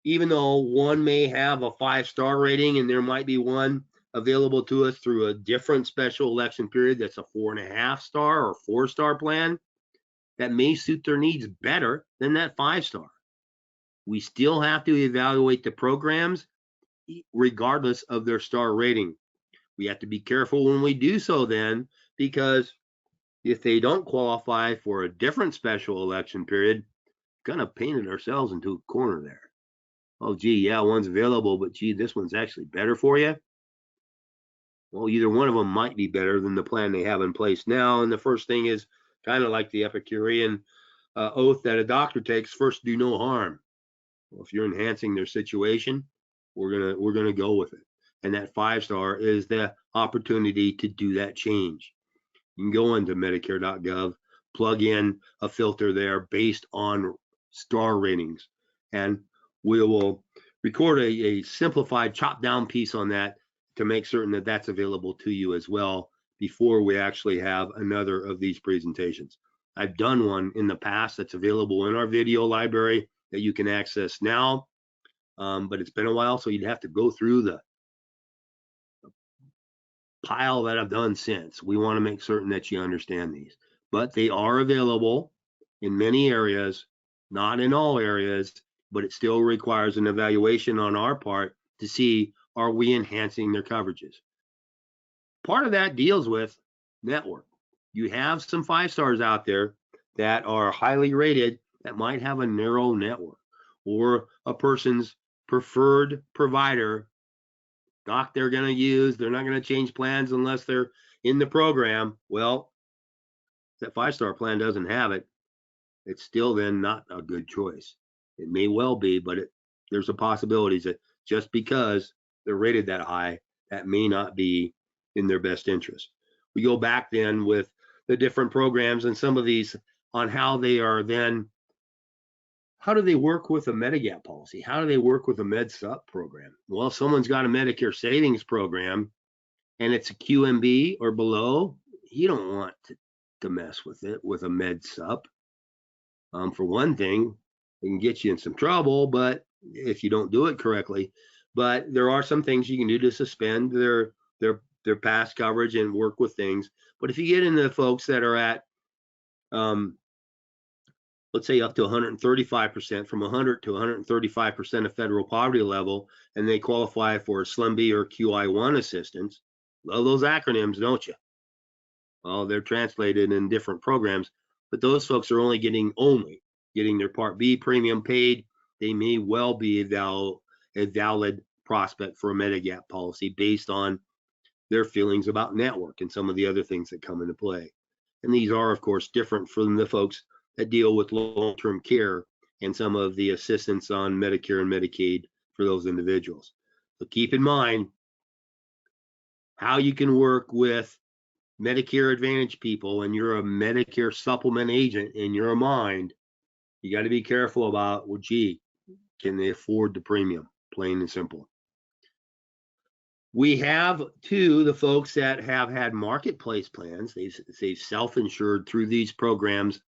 A: even though one may have a 5-star rating and there might be one available to us through a different special election period that's a 4.5-star or 4-star plan, that may suit their needs better than that 5-star. We still have to evaluate the programs regardless of their star rating. We have to be careful when we do so then, because if they don't qualify for a different special election period, kind of painted ourselves into a corner there. Oh, gee, yeah, one's available, but gee, this one's actually better for you. Well, either one of them might be better than the plan they have in place now. And the first thing is kind of like the Epicurean oath that a doctor takes: first, do no harm. Well, if you're enhancing their situation, we're gonna go with it. And that 5-star is the opportunity to do that change. You can go into Medicare.gov, plug in a filter there based on star ratings, and we will record a simplified chopped down piece on that to make certain that that's available to you as well before we actually have another of these presentations. I've done one in the past that's available in our video library that you can access now, but it's been a while, so you'd have to go through the pile that I've done since. We want to make certain that you understand these, but they are available in many areas, not in all areas, but it still requires an evaluation on our part to see, are we enhancing their coverages? Part of that deals with network. You have some 5-stars out there that are highly rated that might have a narrow network, or a person's preferred provider doc they're going to use. They're not going to change plans unless they're in the program. Well, if that 5-star plan doesn't have it, it's still then not a good choice. It may well be, but there's a possibility that just because they're rated that high, that may not be in their best interest. We go back then with the different programs and some of these on how they are then, how do they work with a Medigap policy? How do they work with a Med-Sup program? Well, if someone's got a Medicare savings program and it's a QMB or below, you don't want to mess with it with a Med-Sup. For one thing, it can get you in some trouble, but if you don't do it correctly. But there are some things you can do to suspend their past coverage and work with things. But if you get into folks that are at let's say up to 135%, from 100 to 135% of federal poverty level, and they qualify for SLMB or QI1 assistance. Love those acronyms, don't you? Well, they're translated in different programs, but those folks are only getting their Part B premium paid. They may well be a valid prospect for a Medigap policy based on their feelings about network and some of the other things that come into play. And these are, of course, different from the folks that deal with long-term care and some of the assistance on Medicare and Medicaid for those individuals. So keep in mind how you can work with Medicare Advantage people, and you're a Medicare supplement agent in your mind. You got to be careful about, well, gee, can they afford the premium? Plain and simple. We have, too, the folks that have had marketplace plans. They've self-insured through these programs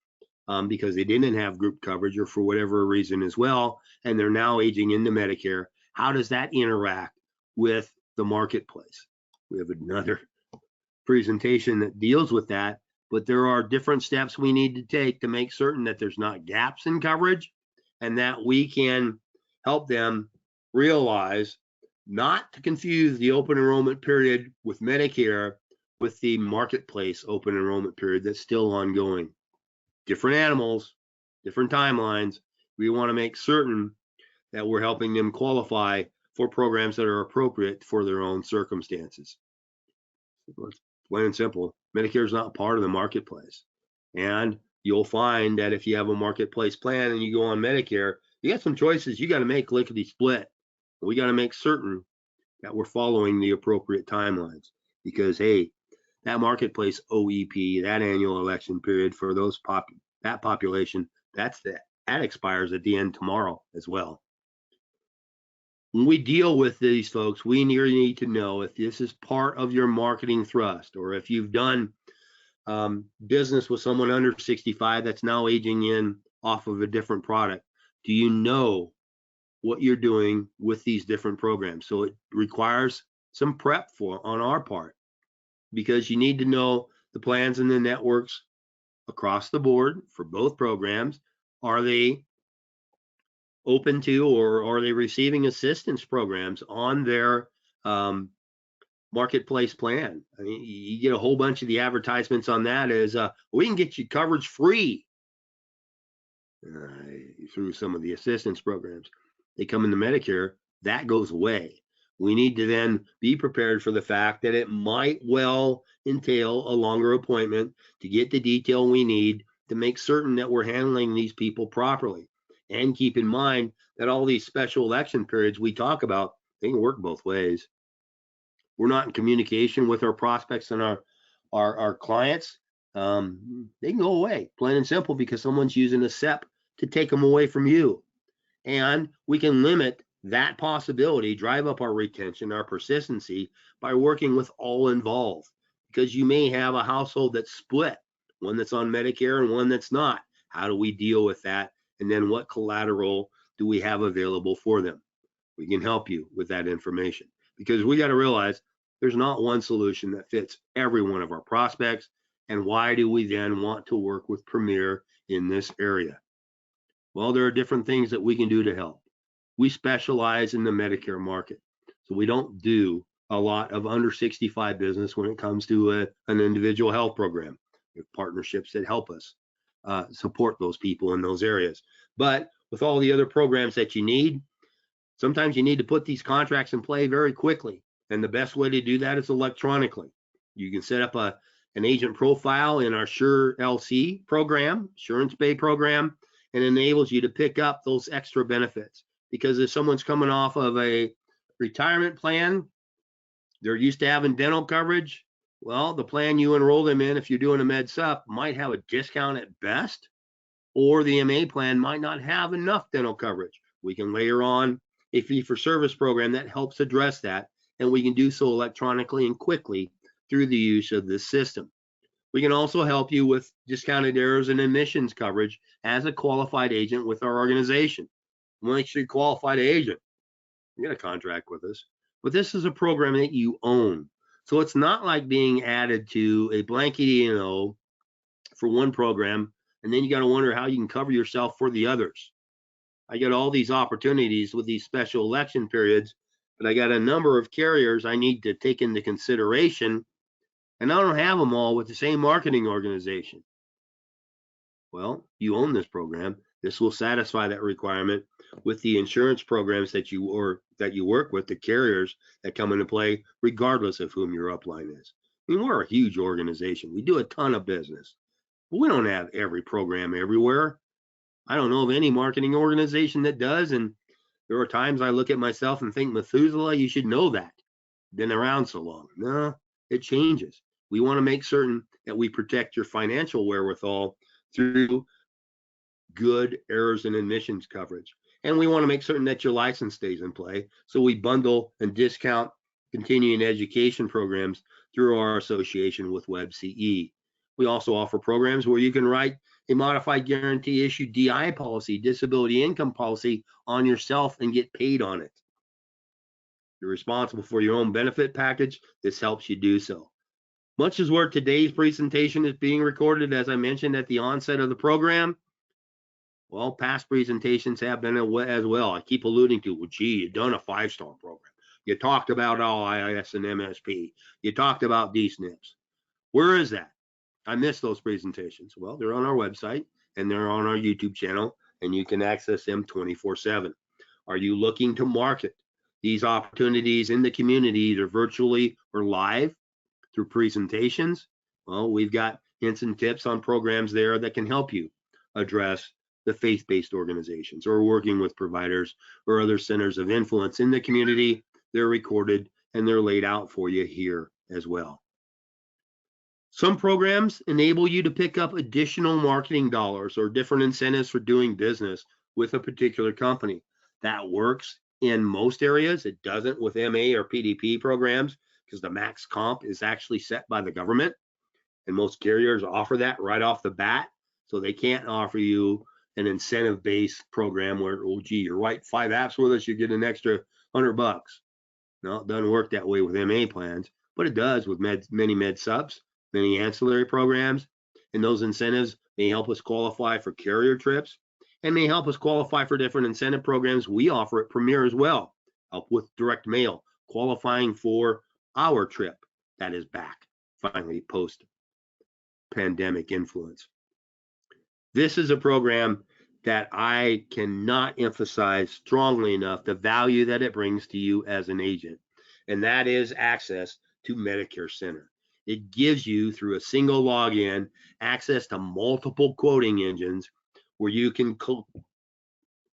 A: because they didn't have group coverage or for whatever reason as well, and they're now aging into Medicare. How does that interact with the marketplace? We have another presentation that deals with that, but there are different steps we need to take to make certain that there's not gaps in coverage and that we can help them realize not to confuse the open enrollment period with Medicare with the marketplace open enrollment period that's still ongoing. Different animals, different timelines. We want to make certain that we're helping them qualify for programs that are appropriate for their own circumstances. Plain and simple, Medicare is not part of the marketplace. And you'll find that if you have a marketplace plan and you go on Medicare, you got some choices you got to make lickety split. We got to make certain that we're following the appropriate timelines, because hey, that marketplace OEP, that annual election period for that population, that expires at the end tomorrow as well. When we deal with these folks, we need to know if this is part of your marketing thrust, or if you've done business with someone under 65 that's now aging in off of a different product. Do you know what you're doing with these different programs? So it requires some prep on our part, because you need to know the plans and the networks across the board for both programs. Are they open to, or are they receiving assistance programs on their marketplace plan? I mean, you get a whole bunch of the advertisements on that is we can get you coverage free through some of the assistance programs. They come into Medicare, that goes away. We need to then be prepared for the fact that it might well entail a longer appointment to get the detail we need to make certain that we're handling these people properly. And keep in mind that all these special election periods we talk about, they can work both ways. We're not in communication with our prospects and our clients, they can go away, plain and simple, because someone's using a SEP to take them away from you. And we can limit that possibility, drive up our retention, our persistency, by working with all involved, because you may have a household that's split, one that's on Medicare and one that's not. How do we deal with that? And then what collateral do we have available for them? We can help you with that information, because we got to realize there's not one solution that fits every one of our prospects. And why do we then want to work with Premier in this area? Well, there are different things that we can do to help. We specialize in the Medicare market, so we don't do a lot of under 65 business when it comes to an individual health program. We have partnerships that help us support those people in those areas. But with all the other programs that you need, sometimes you need to put these contracts in play very quickly. And the best way to do that is electronically. You can set up an agent profile in our Sure LC program, Assurance Bay program, and enables you to pick up those extra benefits. Because if someone's coming off of a retirement plan, they're used to having dental coverage. Well, the plan you enroll them in, if you're doing a med sup, might have a discount at best, or the MA plan might not have enough dental coverage. We can layer on a fee-for-service program that helps address that, and we can do so electronically and quickly through the use of this system. We can also help you with discounted errors and admissions coverage as a qualified agent with our organization. Once you're a qualified agent, you get a contract with us. But this is a program that you own. So it's not like being added to a blanket E&O for one program, and then you got to wonder how you can cover yourself for the others. I get all these opportunities with these special election periods, but I got a number of carriers I need to take into consideration, and I don't have them all with the same marketing organization. Well, you own this program. This will satisfy that requirement with the insurance programs that you work with, the carriers that come into play, regardless of whom your upline is. I mean, we're a huge organization. We do a ton of business, but we don't have every program everywhere. I don't know of any marketing organization that does. And there are times I look at myself and think, Methuselah, you should know that. Been around so long. No, it changes. We want to make certain that we protect your financial wherewithal through good errors and admissions coverage. And we want to make certain that your license stays in play. So we bundle and discount continuing education programs through our association with WebCE. We also offer programs where you can write a modified guarantee issue DI policy, disability income policy, on yourself and get paid on it. You're responsible for your own benefit package. This helps you do so. Much as where today's presentation is being recorded, as I mentioned at the onset of the program, well, past presentations have been as well. I keep alluding to, well, gee, you've done a 5-star program. You talked about LIS and MSP. You talked about DSNPs. Where is that? I missed those presentations. Well, they're on our website and they're on our YouTube channel, and you can access them 24/7. Are you looking to market these opportunities in the community, either virtually or live through presentations? Well, we've got hints and tips on programs there that can help you address the faith-based organizations, or working with providers or other centers of influence in the community. They're recorded and they're laid out for you here as well. Some programs enable you to pick up additional marketing dollars or different incentives for doing business with a particular company. That works in most areas. It doesn't with MA or PDP programs because the max comp is actually set by the government, and most carriers offer that right off the bat. So they can't offer you an incentive-based program where, oh, gee, you write 5 apps with us, you get an extra $100. No, it doesn't work that way with MA plans, but it does with many med subs, many ancillary programs, and those incentives may help us qualify for carrier trips and may help us qualify for different incentive programs we offer at Premier as well. Help with direct mail, qualifying for our trip that is back finally post pandemic influence. This is a program that I cannot emphasize strongly enough the value that it brings to you as an agent, and that is access to Medicare Center. It gives you, through a single login, access to multiple quoting engines where you can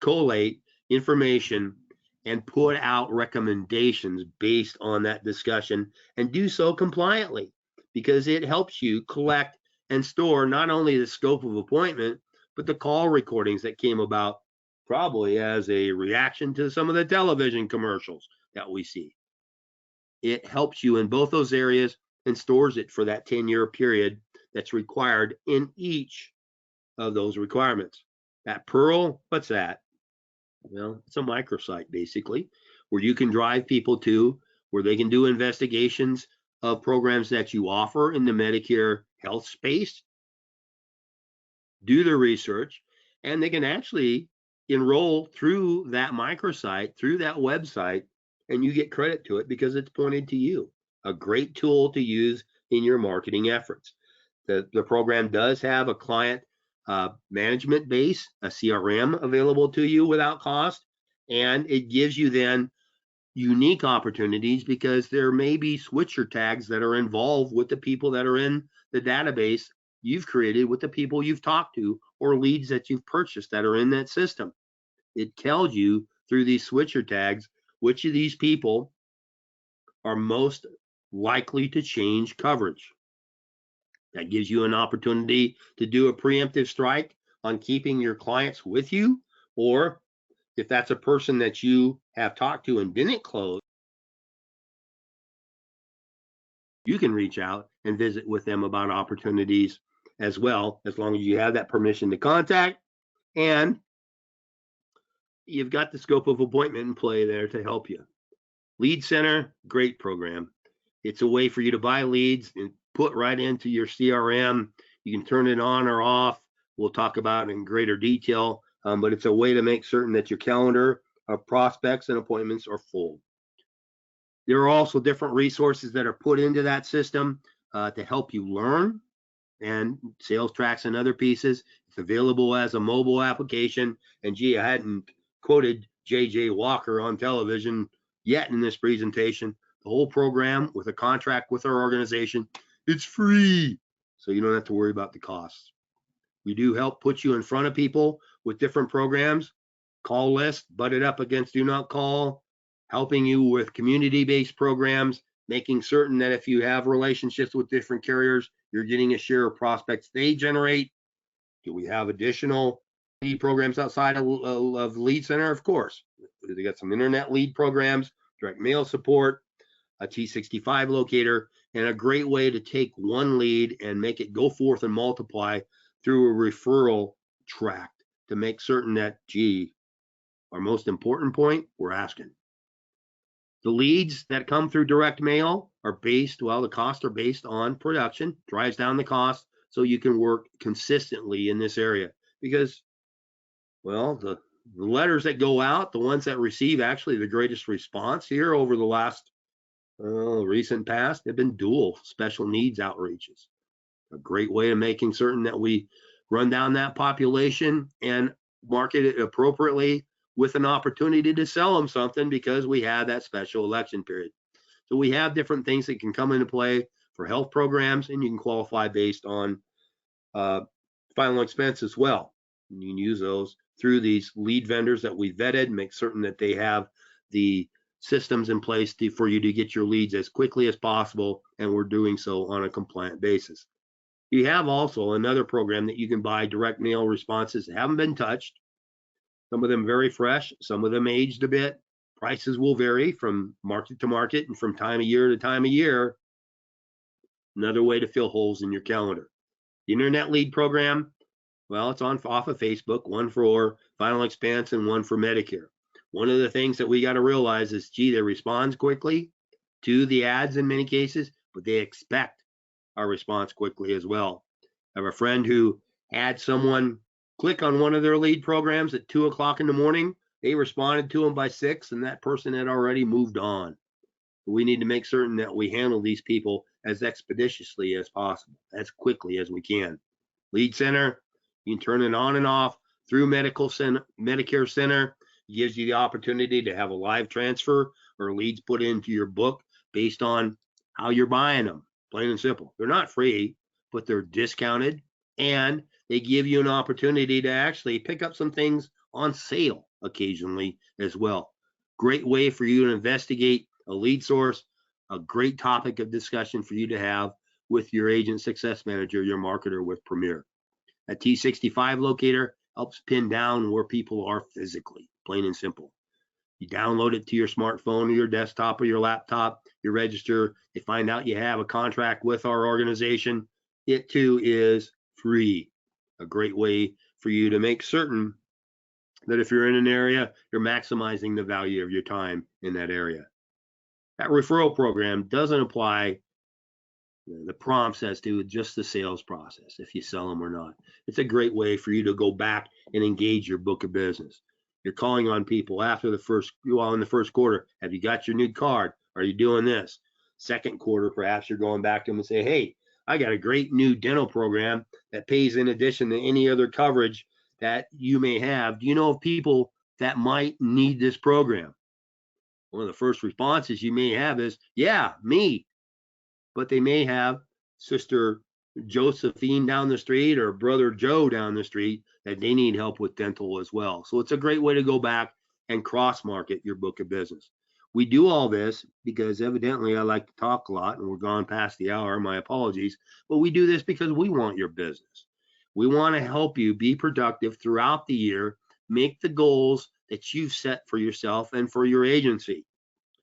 A: collate information and put out recommendations based on that discussion, and do so compliantly, because it helps you collect and store not only the scope of appointment, but the call recordings that came about probably as a reaction to some of the television commercials that we see. It helps you in both those areas and stores it for that 10-year period that's required in each of those requirements. That Pearl, what's that? Well, it's a microsite basically, where you can drive people to, where they can do investigations of programs that you offer in the Medicare health space, do the research, and they can actually enroll through that microsite, through that website, and you get credit to it because it's pointed to you. A great tool to use in your marketing efforts. The program does have a client management base, a CRM available to you without cost, and it gives you then unique opportunities because there may be switcher tags that are involved with the people that are in the database you've created with the people you've talked to, or leads that you've purchased that are in that system. It tells you through these switcher tags which of these people are most likely to change coverage. That gives you an opportunity to do a preemptive strike on keeping your clients with you, or if that's a person that you have talked to and didn't close, you can reach out and visit with them about opportunities as well, as long as you have that permission to contact and you've got the scope of appointment in play there to help you. Lead Center, great program. It's a way for you to buy leads and put right into your CRM. You can turn it on or off. We'll talk about it in greater detail, but it's a way to make certain that your calendar of prospects and appointments are full. There are also different resources that are put into that system to help you learn, and sales tracks and other pieces. It's available as a mobile application. And gee, I hadn't quoted JJ Walker on television yet in this presentation. The whole program with a contract with our organization, it's free. So you don't have to worry about the costs. We do help put you in front of people with different programs, call list, butted up against do not call, helping you with community-based programs, making certain that if you have relationships with different carriers, you're getting a share of prospects they generate. Do we have additional lead programs outside of Lead Center? Of course. They got some internet lead programs, direct mail support, a T65 locator, and a great way to take one lead and make it go forth and multiply through a referral tract to make certain that, gee, our most important point, we're asking. The leads that come through direct mail are based, well, the costs are based on production, drives down the cost so you can work consistently in this area. Because, well, the letters that go out, the ones that receive actually the greatest response here over the last recent past, have been dual special needs outreaches. A great way of making certain that we run down that population and market it appropriately, with an opportunity to sell them something because we have that special election period. So we have different things that can come into play for health programs, and you can qualify based on final expense as well. And you can use those through these lead vendors that we vetted, make certain that they have the systems in place for you to get your leads as quickly as possible, and we're doing so on a compliant basis. You have also another program that you can buy direct mail responses that haven't been touched. Some of them very fresh, some of them aged a bit, Prices will vary from market to market and from time of year to time of year. Another way to fill holes in your calendar. The internet lead program, well, it's on off of Facebook, one for Final Expense and one for Medicare. One of the things that we got to realize is, gee, they respond quickly to the ads in many cases, but they expect our response quickly as well. I have a friend who had someone click on one of their lead programs at 2 o'clock in the morning. They responded to them by 6, and that person had already moved on. We need to make certain that we handle these people as expeditiously as possible, as quickly as we can. Lead Center, you can turn it on and off through Medicare Center. It gives you the opportunity to have a live transfer or leads put into your book based on how you're buying them, plain and simple. They're not free, but they're discounted, and they give you an opportunity to actually pick up some things on sale occasionally as well. Great way for you to investigate a lead source, a great topic of discussion for you to have with your agent success manager, your marketer with Premier. A T65 locator helps pin down where people are physically, plain and simple. You download it to your smartphone or your desktop or your laptop, you register, they find out you have a contract with our organization. It too is free. A great way for you to make certain that if you're in an area, you're maximizing the value of your time in that area. That referral program doesn't apply the prompts as to just the sales process, if you sell them or not. It's a great way for you to go back and engage your book of business. You're calling on people after the first, well, in the first quarter, have you got your new card? Are you doing this? Second quarter, perhaps you're going back to them and say, hey, I got a great new dental program that pays in addition to any other coverage that you may have. Do you know of people that might need this program? One of the first responses you may have is, yeah, me. But they may have Sister Josephine down the street or Brother Joe down the street that they need help with dental as well. So it's a great way to go back and cross-market your book of business. We do all this because evidently I like to talk a lot, and we're gone past the hour, my apologies, but we do this because we want your business. We want to help you be productive throughout the year, make the goals that you've set for yourself and for your agency.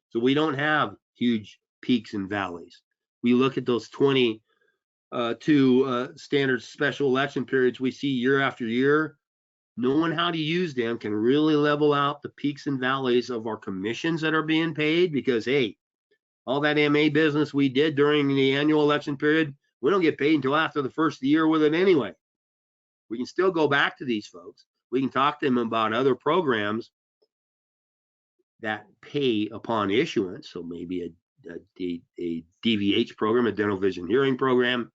A: So we don't have huge peaks and valleys. We look at those 22 standard special election periods we see year after year. Knowing how to use them can really level out the peaks and valleys of our commissions that are being paid, because, hey, all that MA business we did during the annual election period, we don't get paid until after the first of the year with it anyway. We can still go back to these folks. We can talk to them about other programs that pay upon issuance. So maybe a DVH program, a dental vision hearing program,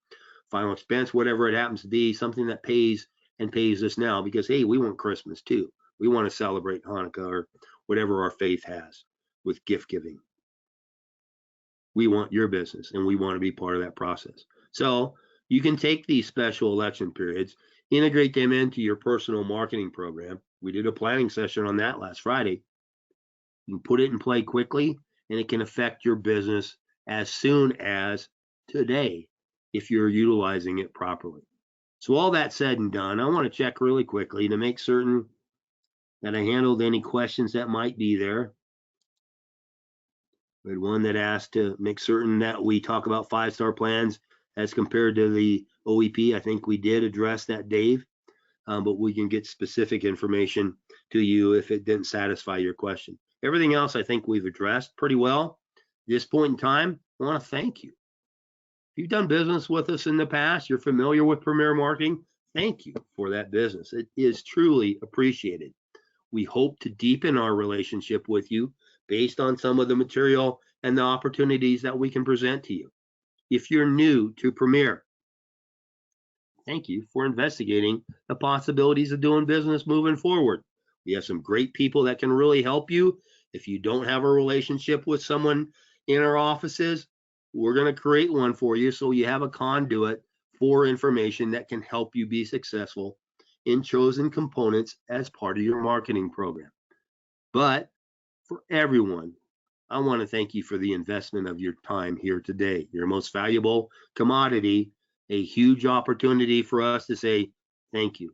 A: Final Expense, whatever it happens to be, something that pays and pays us now, because, hey, we want Christmas too. We want to celebrate Hanukkah or whatever our faith has with gift giving. We want your business, and we want to be part of that process. So you can take these special election periods, integrate them into your personal marketing program. We did a planning session on that last Friday. You can put it in play quickly, and it can affect your business as soon as today if you're utilizing it properly. So all that said and done, I want to check really quickly to make certain that I handled any questions that might be there. We had one that asked to make certain that we talk about 5-star plans as compared to the OEP. I think we did address that, Dave, but we can get specific information to you if it didn't satisfy your question. Everything else I think we've addressed pretty well. At this point in time, I want to thank you. If you've done business with us in the past, you're familiar with Premier Marketing, thank you for that business. It is truly appreciated. We hope to deepen our relationship with you based on some of the material and the opportunities that we can present to you. If you're new to Premier, thank you for investigating the possibilities of doing business moving forward. We have some great people that can really help you. If you don't have a relationship with someone in our offices, we're going to create one for you so you have a conduit for information that can help you be successful in chosen components as part of your marketing program. But for everyone, I want to thank you for the investment of your time here today. Your most valuable commodity, a huge opportunity for us to say thank you.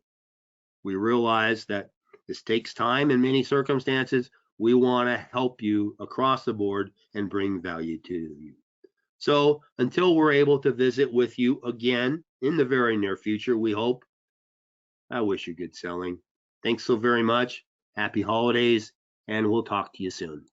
A: We realize that this takes time in many circumstances. We want to help you across the board and bring value to you. So until we're able to visit with you again in the very near future, we hope, I wish you good selling. Thanks so very much. Happy holidays, and we'll talk to you soon.